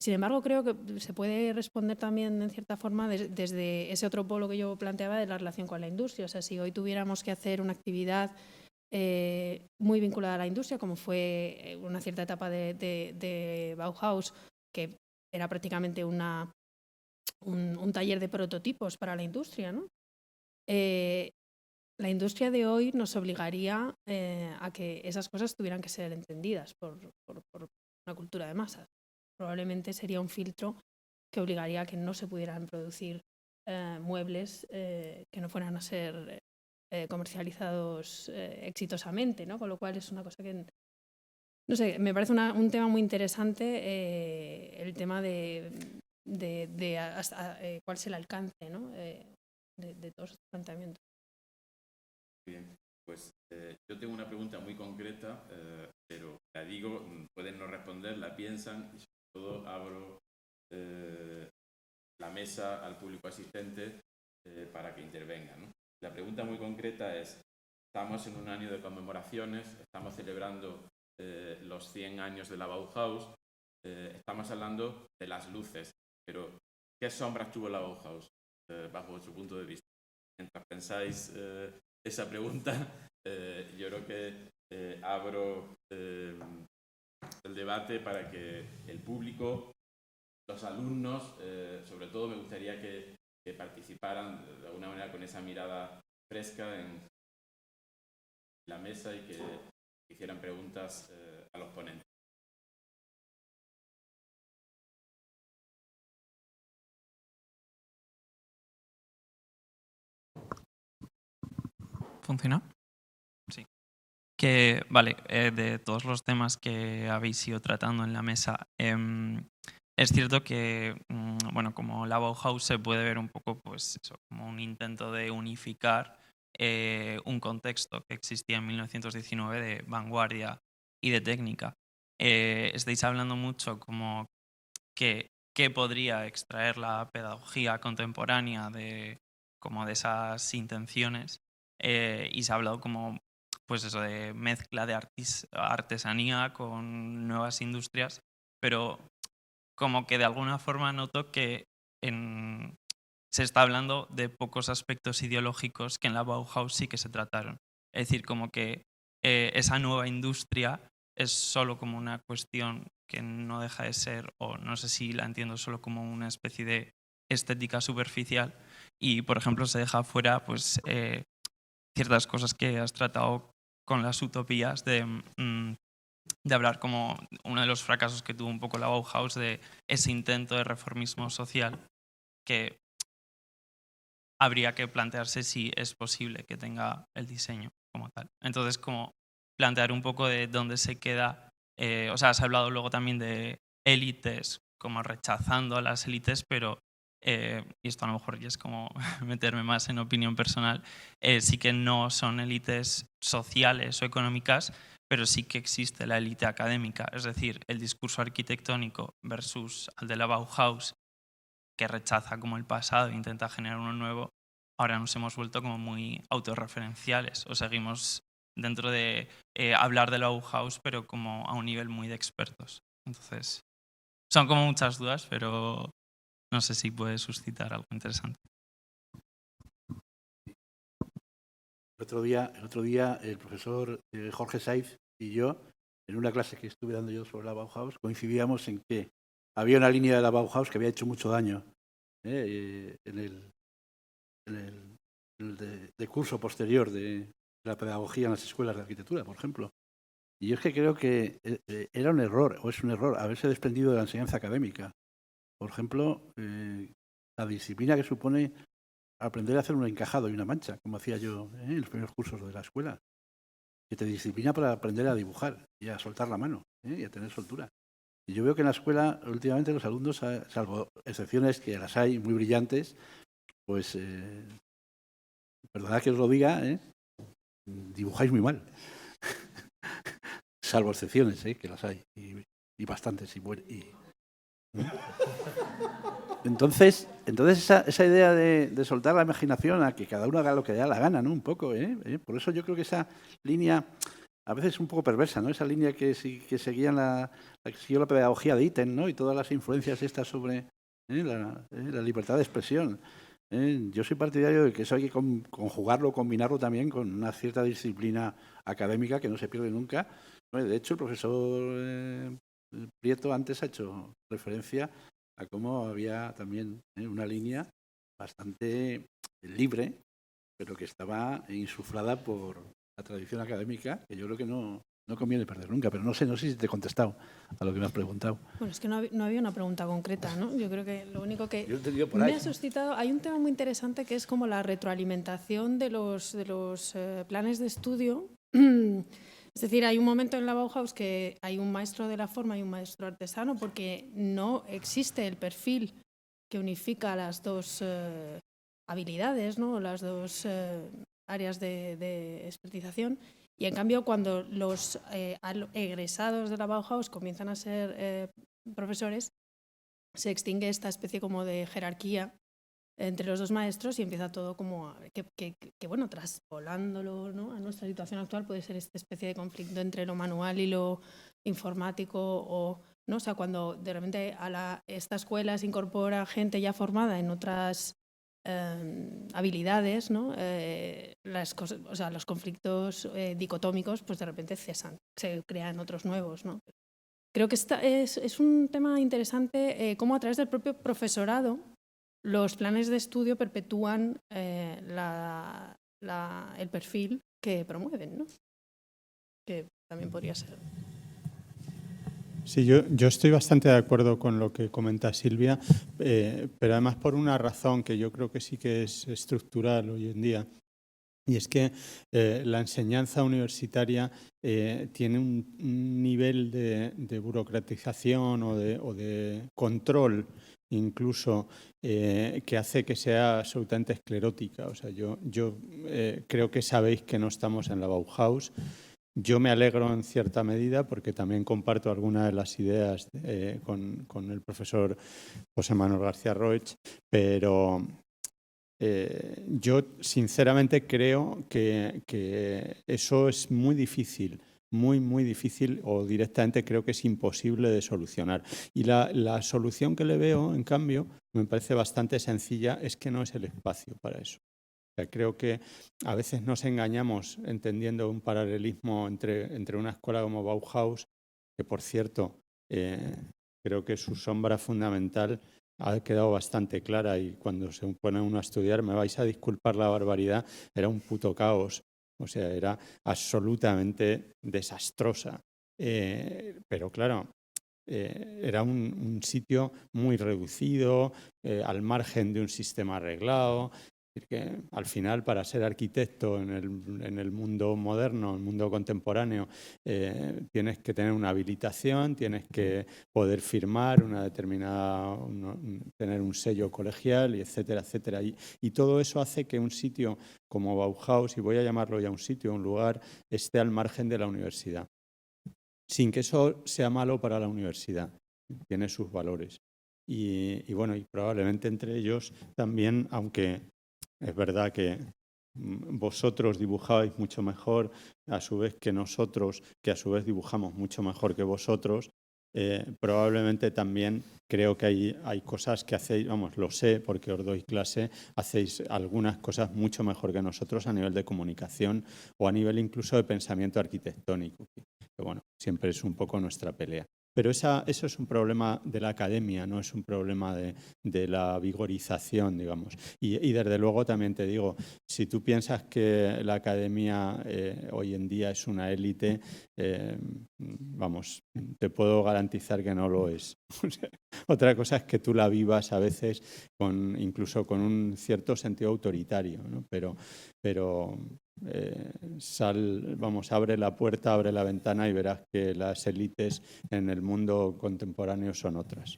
Sin embargo, creo que se puede responder también, en cierta forma, desde ese otro polo que yo planteaba de la relación con la industria. O sea, si hoy tuviéramos que hacer una actividad muy vinculada a la industria, como fue una cierta etapa de Bauhaus, que era prácticamente un taller de prototipos para la industria, ¿no? La industria de hoy nos obligaría a que esas cosas tuvieran que ser entendidas por una cultura de masas. Probablemente sería un filtro que obligaría a que no se pudieran producir muebles que no fueran a ser comercializados exitosamente, ¿no? Con lo cual es una cosa que, no sé, me parece un tema muy interesante, el tema de hasta cuál es el alcance, ¿no? de todos estos planteamientos. Bien, pues yo tengo una pregunta muy concreta, pero la digo, pueden no responder, la piensan y sobre todo abro la mesa al público asistente para que intervengan, ¿no? La pregunta muy concreta es, estamos en un año de conmemoraciones, estamos celebrando los 100 años de la Bauhaus, estamos hablando de las luces, pero ¿qué sombras tuvo la Bauhaus bajo vuestro punto de vista? Mientras pensáis esa pregunta, yo creo que abro el debate para que el público, los alumnos, sobre todo me gustaría que participaran de alguna manera con esa mirada fresca en la mesa y que hicieran preguntas a los ponentes. ¿Funciona? Sí. Que, vale, de todos los temas que habéis ido tratando en la mesa, es cierto que, bueno, como la Bauhaus se puede ver un poco, pues eso, como un intento de unificar un contexto que existía en 1919 de vanguardia y de técnica. Estáis hablando mucho como que podría extraer la pedagogía contemporánea de esas intenciones, y se ha hablado como pues eso de mezcla de artesanía con nuevas industrias, pero como que de alguna forma noto que se está hablando de pocos aspectos ideológicos que en la Bauhaus sí que se trataron. Es decir, como que esa nueva industria es solo como una cuestión que no deja de ser, o no sé si la entiendo solo como una especie de estética superficial, y por ejemplo se deja fuera pues ciertas cosas que has tratado con las utopías de hablar como uno de los fracasos que tuvo un poco la Bauhaus, de ese intento de reformismo social que habría que plantearse si es posible que tenga el diseño como tal. Entonces, como plantear un poco de dónde se queda, o sea, has hablado luego también de élites, como rechazando a las élites, pero, y esto a lo mejor ya es como meterme más en opinión personal, sí que no son élites sociales o económicas, pero sí que existe la élite académica, es decir, el discurso arquitectónico versus al de la Bauhaus, que rechaza como el pasado e intenta generar uno nuevo. Ahora nos hemos vuelto como muy autorreferenciales, o seguimos dentro de hablar de la Bauhaus, pero como a un nivel muy de expertos. Entonces, son como muchas dudas, pero no sé si puede suscitar algo interesante. El otro día el profesor Jorge Saiz y yo, en una clase que estuve dando yo sobre la Bauhaus, coincidíamos en que había una línea de la Bauhaus que había hecho mucho daño en el de curso posterior de la pedagogía en las escuelas de arquitectura, por ejemplo. Y yo es que creo que era un error, o es un error, haberse desprendido de la enseñanza académica. Por ejemplo, la disciplina que supone aprender a hacer un encajado y una mancha, como hacía yo en los primeros cursos de la escuela, que te disciplina para aprender a dibujar y a soltar la mano y a tener soltura. Y yo veo que en la escuela últimamente los alumnos, salvo excepciones que las hay muy brillantes, pues, perdonad que os lo diga, dibujáis muy mal. Salvo excepciones, que las hay, y bastantes. Entonces esa idea de soltar la imaginación a que cada uno haga lo que le da la gana, ¿no? Un poco, Por eso yo creo que esa línea, a veces es un poco perversa, ¿no? Esa línea que seguía la pedagogía de Itten, ¿no? Y todas las influencias estas sobre la libertad de expresión. Yo soy partidario de que eso hay que conjugarlo, combinarlo también con una cierta disciplina académica que no se pierde nunca. De hecho, el profesor Prieto antes ha hecho referencia a cómo había también una línea bastante libre, pero que estaba insuflada por la tradición académica, que yo creo que no conviene perder nunca, pero no sé si te he contestado a lo que me has preguntado. Bueno, es que no había una pregunta concreta, ¿no? Yo creo que lo único que por ahí, me ha suscitado, hay un tema muy interesante que es como la retroalimentación de los planes de estudio. Es decir, hay un momento en la Bauhaus que hay un maestro de la forma y un maestro artesano, porque no existe el perfil que unifica las dos habilidades, ¿no? Las dos áreas de expertización. Y en cambio, cuando los egresados de la Bauhaus comienzan a ser profesores, se extingue esta especie como de jerarquía entre los dos maestros y empieza todo como que bueno, traspolándolo, ¿no? A nuestra situación actual puede ser esta especie de conflicto entre lo manual y lo informático, o ¿no? O sea, cuando de repente esta escuela se incorpora gente ya formada en otras habilidades, ¿no? Los conflictos dicotómicos pues de repente cesan, se crean otros nuevos, ¿no? Creo que es un tema interesante cómo a través del propio profesorado los planes de estudio perpetúan el perfil que promueven, ¿no? Que también podría ser. Sí, yo estoy bastante de acuerdo con lo que comenta Silvia, pero además por una razón que yo creo que sí que es estructural hoy en día, y es que la enseñanza universitaria tiene un nivel de burocratización o de control incluso que hace que sea absolutamente esclerótica. O sea, yo creo que sabéis que no estamos en la Bauhaus. Yo me alegro en cierta medida porque también comparto algunas de las ideas con el profesor José Manuel García Roig, pero yo sinceramente creo que eso es muy difícil, muy difícil, o directamente creo que es imposible de solucionar. Y la solución que le veo, en cambio, me parece bastante sencilla, es que no es el espacio para eso. O sea, creo que a veces nos engañamos entendiendo un paralelismo entre una escuela como Bauhaus, que por cierto creo que su sombra fundamental ha quedado bastante clara, y cuando se pone uno a estudiar, me vais a disculpar la barbaridad, era un puto caos. O sea, era absolutamente desastrosa. Pero claro, era un sitio muy reducido, al margen de un sistema arreglado. Es decir, que al final, para ser arquitecto en el mundo moderno, en el mundo contemporáneo, tienes que tener una habilitación, tienes que poder firmar una determinada, tener un sello colegial, y etcétera, etcétera. Y todo eso hace que un sitio como Bauhaus, y voy a llamarlo ya un sitio, un lugar, esté al margen de la universidad. Sin que eso sea malo para la universidad, tiene sus valores. Y bueno, y probablemente entre ellos también, aunque es verdad que vosotros dibujabais mucho mejor, a su vez que nosotros, que a su vez dibujamos mucho mejor que vosotros, probablemente también creo que hay cosas que hacéis, vamos, lo sé porque os doy clase, hacéis algunas cosas mucho mejor que nosotros a nivel de comunicación o a nivel incluso de pensamiento arquitectónico, que bueno, siempre es un poco nuestra pelea. Pero eso es un problema de la academia, no es un problema de la vigorización, digamos. Y desde luego también te digo, si tú piensas que la academia hoy en día es una élite, vamos, te puedo garantizar que no lo es. Otra cosa es que tú la vivas a veces incluso con un cierto sentido autoritario, ¿no? Pero abre la puerta, abre la ventana y verás que las élites en el mundo contemporáneo son otras.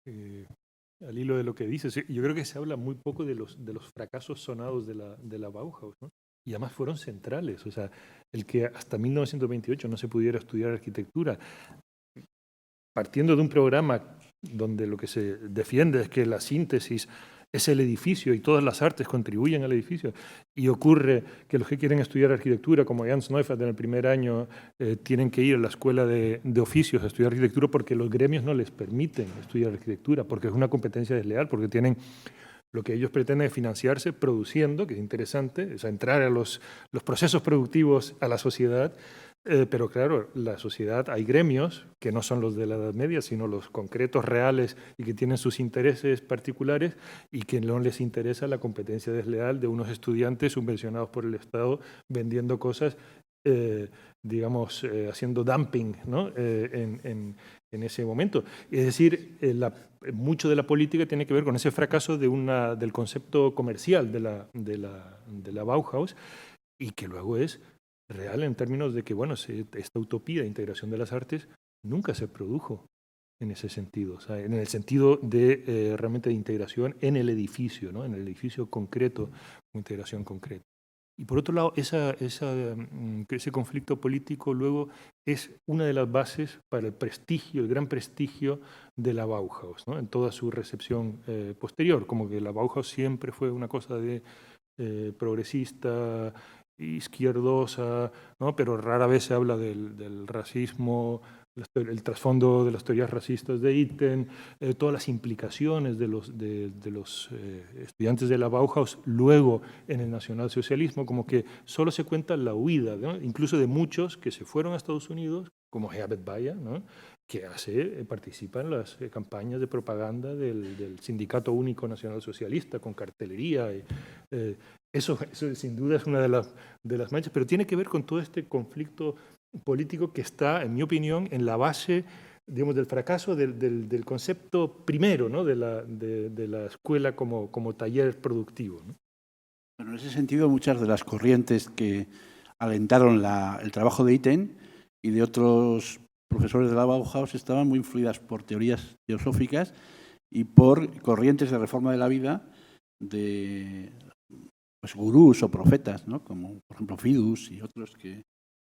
Al hilo de lo que dices, yo creo que se habla muy poco de los fracasos sonados de la Bauhaus, ¿no? Y además fueron centrales. O sea, el que hasta 1928 no se pudiera estudiar arquitectura, partiendo de un programa donde lo que se defiende es que la síntesis es el edificio y todas las artes contribuyen al edificio, y ocurre que los que quieren estudiar arquitectura, como Ernst Neufeld en el primer año, tienen que ir a la escuela de oficios a estudiar arquitectura porque los gremios no les permiten estudiar arquitectura, porque es una competencia desleal, porque tienen lo que ellos pretenden es financiarse produciendo, que es interesante, es entrar a los procesos productivos a la sociedad. Pero claro, la sociedad, hay gremios que no son los de la Edad Media, sino los concretos, reales, y que tienen sus intereses particulares, y que no les interesa la competencia desleal de unos estudiantes subvencionados por el Estado vendiendo cosas, digamos, haciendo dumping, ¿no? en ese momento. Es decir, mucho de la política tiene que ver con ese fracaso del concepto comercial de la Bauhaus, y que luego es real en términos de que, bueno, esta utopía de integración de las artes nunca se produjo en ese sentido, o sea, en el sentido de realmente de integración en el edificio, ¿no? En el edificio concreto, integración concreta. Y por otro lado, ese conflicto político luego es una de las bases para el prestigio, el gran prestigio de la Bauhaus, ¿no? En toda su recepción posterior, como que la Bauhaus siempre fue una cosa de progresista, izquierdosa, ¿no? Pero rara vez se habla del racismo, el trasfondo de las teorías racistas de Itten, todas las implicaciones de los estudiantes de la Bauhaus luego en el nacionalsocialismo, como que solo se cuenta la huida, ¿no? Incluso de muchos que se fueron a Estados Unidos, como Herbert Bayer, ¿no? que participa en las campañas de propaganda del Sindicato Único Nacional Socialista con cartelería. Eso sin duda es una de las manchas, pero tiene que ver con todo este conflicto político que está, en mi opinión, en la base, digamos, del fracaso del concepto primero, ¿no?, de la escuela como taller productivo, ¿no? Bueno, en ese sentido, muchas de las corrientes que alentaron el trabajo de Itten y de otros profesores de la Bauhaus estaban muy influidas por teorías teosóficas y por corrientes de reforma de la vida de pues, gurús o profetas, ¿no?, como por ejemplo Fidus y otros que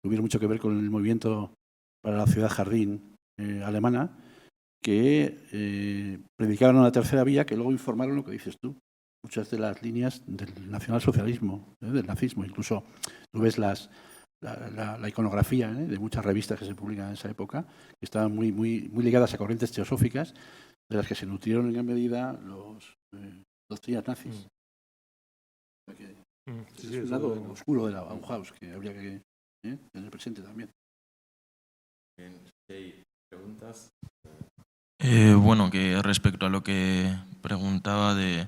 tuvieron mucho que ver con el movimiento para la ciudad jardín alemana, que predicaban una tercera vía que luego informaron lo que dices tú, muchas de las líneas del nacionalsocialismo, del nazismo. Incluso tú ves la iconografía de muchas revistas que se publican en esa época, que estaban muy ligadas a corrientes teosóficas, de las que se nutrieron en gran medida los doctrinas nazis. Es un lado oscuro de la Bauhaus que habría que tener presente también. ¿Hay preguntas? Bueno, que respecto a lo que preguntaba de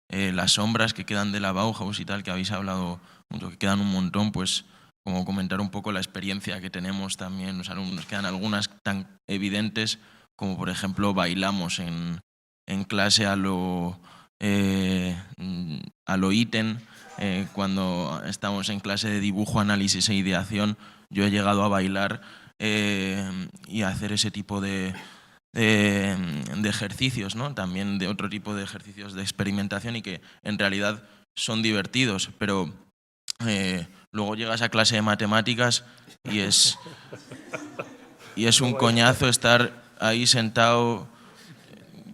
las sombras que quedan de la Bauhaus y tal, que habéis hablado mucho, que quedan un montón, pues como comentar un poco la experiencia que tenemos también. Los alumnos, quedan algunas tan evidentes como, por ejemplo, bailamos en clase a lo Itten. Cuando estamos en clase de dibujo, análisis e ideación, yo he llegado a bailar y a hacer ese tipo de ejercicios, ¿no? También de otro tipo de ejercicios de experimentación y que en realidad son divertidos, pero luego llegas a clase de matemáticas y es un coñazo estar ahí sentado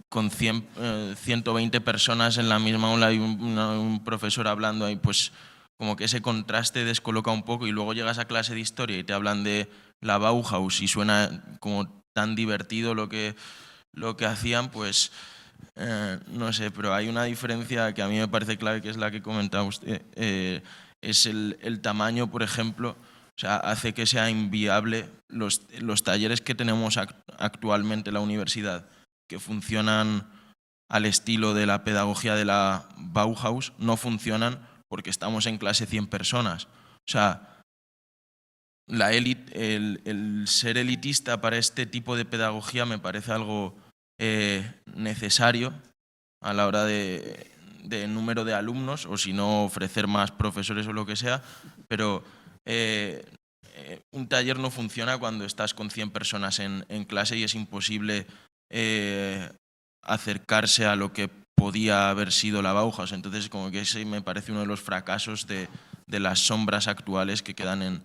con 120 personas en la misma aula y un profesor hablando ahí, pues como que ese contraste descoloca un poco, y luego llegas a clase de historia y te hablan de la Bauhaus y suena como tan divertido lo que hacían, pues no sé, pero hay una diferencia que a mí me parece clave, que es la que comentaba usted, es el tamaño, por ejemplo. O sea, hace que sea inviable los talleres que tenemos actualmente en la universidad, que funcionan al estilo de la pedagogía de la Bauhaus, no funcionan porque estamos en clase 100 personas. O sea, el ser elitista para este tipo de pedagogía me parece algo necesario a la hora de número de alumnos, o si no, ofrecer más profesores o lo que sea, pero un taller no funciona cuando estás con 100 personas en clase y es imposible acercarse a lo que podía haber sido la Bauhaus. Entonces, como que ese me parece uno de los fracasos de las sombras actuales que quedan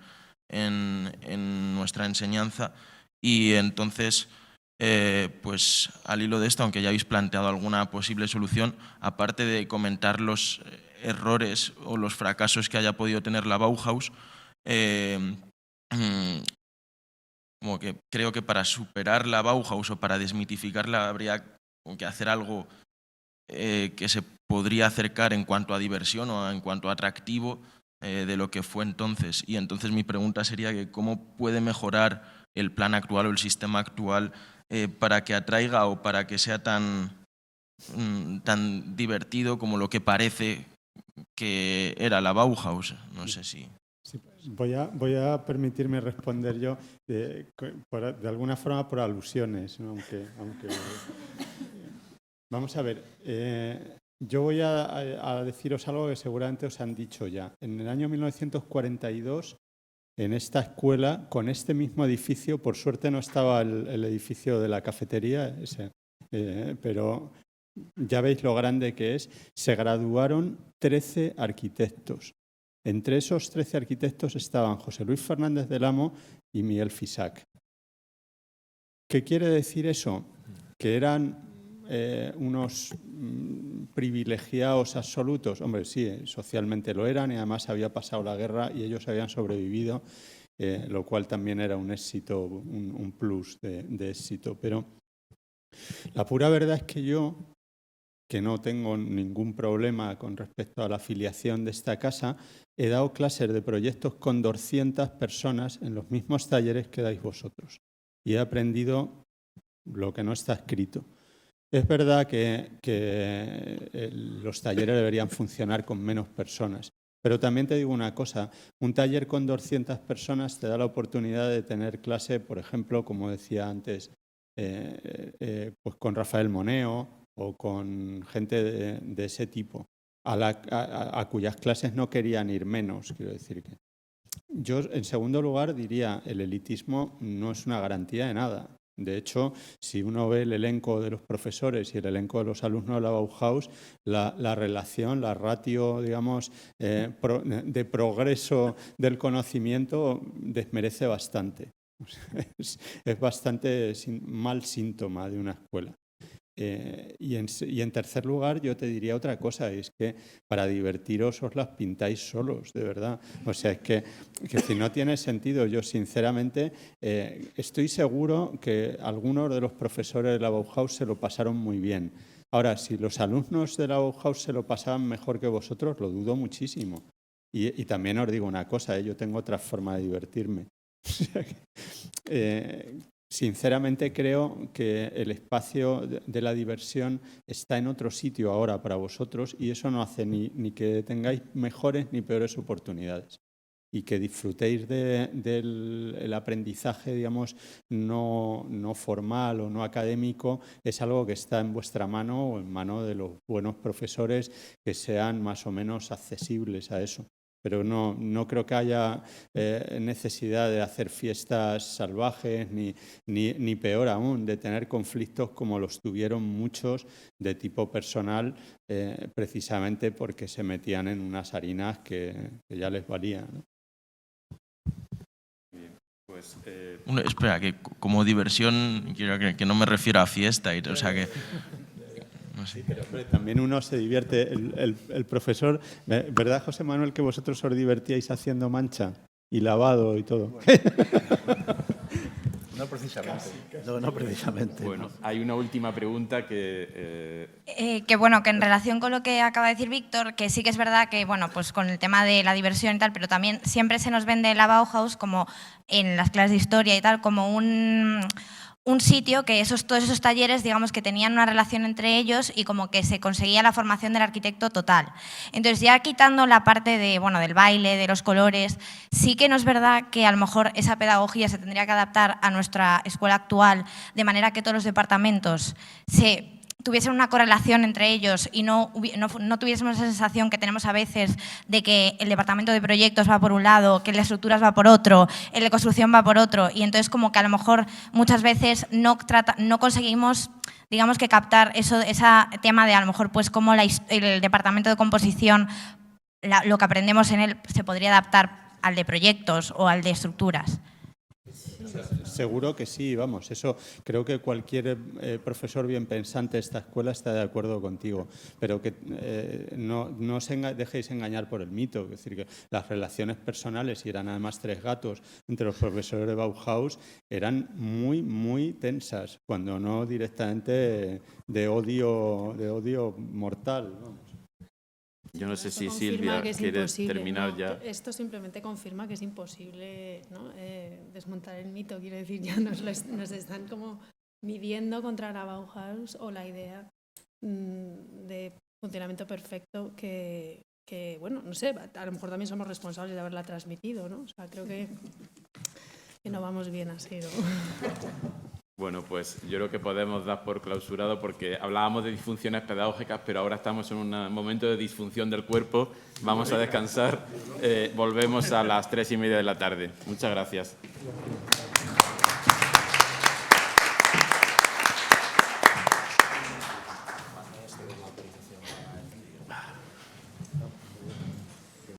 en nuestra enseñanza. Y entonces, pues al hilo de esto, aunque ya habéis planteado alguna posible solución, aparte de comentar los errores o los fracasos que haya podido tener la Bauhaus, como que creo que para superar la Bauhaus o para desmitificarla habría que hacer algo que se podría acercar en cuanto a diversión o en cuanto a atractivo de lo que fue entonces. Y entonces mi pregunta sería que cómo puede mejorar el plan actual o el sistema actual para que atraiga o para que sea tan divertido como lo que parece que era la Bauhaus. No sé si... Sí, voy a permitirme responder yo de alguna forma por alusiones, ¿no? aunque vamos a ver, yo voy a deciros algo que seguramente os han dicho ya. En el año 1942, en esta escuela, con este mismo edificio, por suerte no estaba el edificio de la cafetería, pero ya veis lo grande que es, se graduaron 13 arquitectos. Entre esos 13 arquitectos estaban José Luis Fernández del Amo y Miguel Fisac. ¿Qué quiere decir eso? Que eran unos privilegiados absolutos. Hombre, sí, socialmente lo eran, y además había pasado la guerra y ellos habían sobrevivido, lo cual también era un éxito, un plus de éxito. Pero la pura verdad es que yo, que no tengo ningún problema con respecto a la afiliación de esta casa, he dado clases de proyectos con 200 personas en los mismos talleres que dais vosotros. Y he aprendido lo que no está escrito. Es verdad que los talleres deberían funcionar con menos personas, pero también te digo una cosa, un taller con 200 personas te da la oportunidad de tener clase, por ejemplo, como decía antes, pues con Rafael Moneo o con gente de ese tipo, a cuyas clases no querían ir menos, quiero decir que. Yo, en segundo lugar, diría, el elitismo no es una garantía de nada. De hecho, si uno ve el elenco de los profesores y el elenco de los alumnos de la Bauhaus, la relación, la ratio, digamos, de progreso del conocimiento desmerece bastante. Es bastante mal síntoma de una escuela. Y en tercer lugar, yo te diría otra cosa, es que para divertiros os las pintáis solos, de verdad. O sea, es que si no tiene sentido, yo sinceramente estoy seguro que algunos de los profesores de la Bauhaus se lo pasaron muy bien. Ahora, si los alumnos de la Bauhaus se lo pasaban mejor que vosotros, lo dudo muchísimo. Y también os digo una cosa, yo tengo otra forma de divertirme. Sinceramente creo que el espacio de la diversión está en otro sitio ahora para vosotros y eso no hace ni que tengáis mejores ni peores oportunidades y que disfrutéis del aprendizaje, digamos, no formal o no académico, es algo que está en vuestra mano o en mano de los buenos profesores que sean más o menos accesibles a eso. Pero no creo que haya necesidad de hacer fiestas salvajes ni peor aún, de tener conflictos como los tuvieron muchos de tipo personal, precisamente porque se metían en unas harinas que ya les valía, ¿no? Bien, pues, Espera, que como diversión, quiero que no me refiero a fiesta, o sea que... No sé. Sí, pero hombre, también uno se divierte. El profesor, ¿verdad, José Manuel, que vosotros os divertíais haciendo mancha y lavado y todo? No precisamente. No precisamente. Bueno, hay una última pregunta que... Que bueno, que en relación con lo que acaba de decir Víctor, que sí que es verdad que, bueno, pues con el tema de la diversión y tal, pero también siempre se nos vende la Bauhaus como en las clases de historia y tal, como un sitio que todos esos talleres, digamos, que tenían una relación entre ellos y como que se conseguía la formación del arquitecto total. Entonces, ya quitando la parte del baile, de los colores, sí que no es verdad que a lo mejor esa pedagogía se tendría que adaptar a nuestra escuela actual, de manera que todos los departamentos tuviesen una correlación entre ellos y no tuviésemos esa sensación que tenemos a veces de que el departamento de proyectos va por un lado, que el de estructuras va por otro, el de construcción va por otro, y entonces como que a lo mejor muchas veces no conseguimos, digamos, que captar ese tema de a lo mejor pues cómo el departamento de composición, lo que aprendemos en él se podría adaptar al de proyectos o al de estructuras. Seguro que sí, vamos, eso creo que cualquier profesor bien pensante de esta escuela está de acuerdo contigo, pero que no os dejéis engañar por el mito, es decir, que las relaciones personales, y eran además 3 gatos entre los profesores de Bauhaus, eran muy, muy tensas, cuando no directamente de odio mortal, vamos. Yo no sé si Esto Silvia confirma que es quiere imposible, terminar ¿no? ya. Esto simplemente confirma que es imposible, ¿no? Desmontar el mito, quiero decir, ya nos están como midiendo contra la Bauhaus o la idea de funcionamiento perfecto que, bueno, no sé, a lo mejor también somos responsables de haberla transmitido, ¿no? O sea, creo que no vamos bien así, ¿no? Bueno, pues yo creo que podemos dar por clausurado porque hablábamos de disfunciones pedagógicas, pero ahora estamos en un momento de disfunción del cuerpo. Vamos a descansar. Volvemos a las 3:30 de la tarde. Muchas gracias.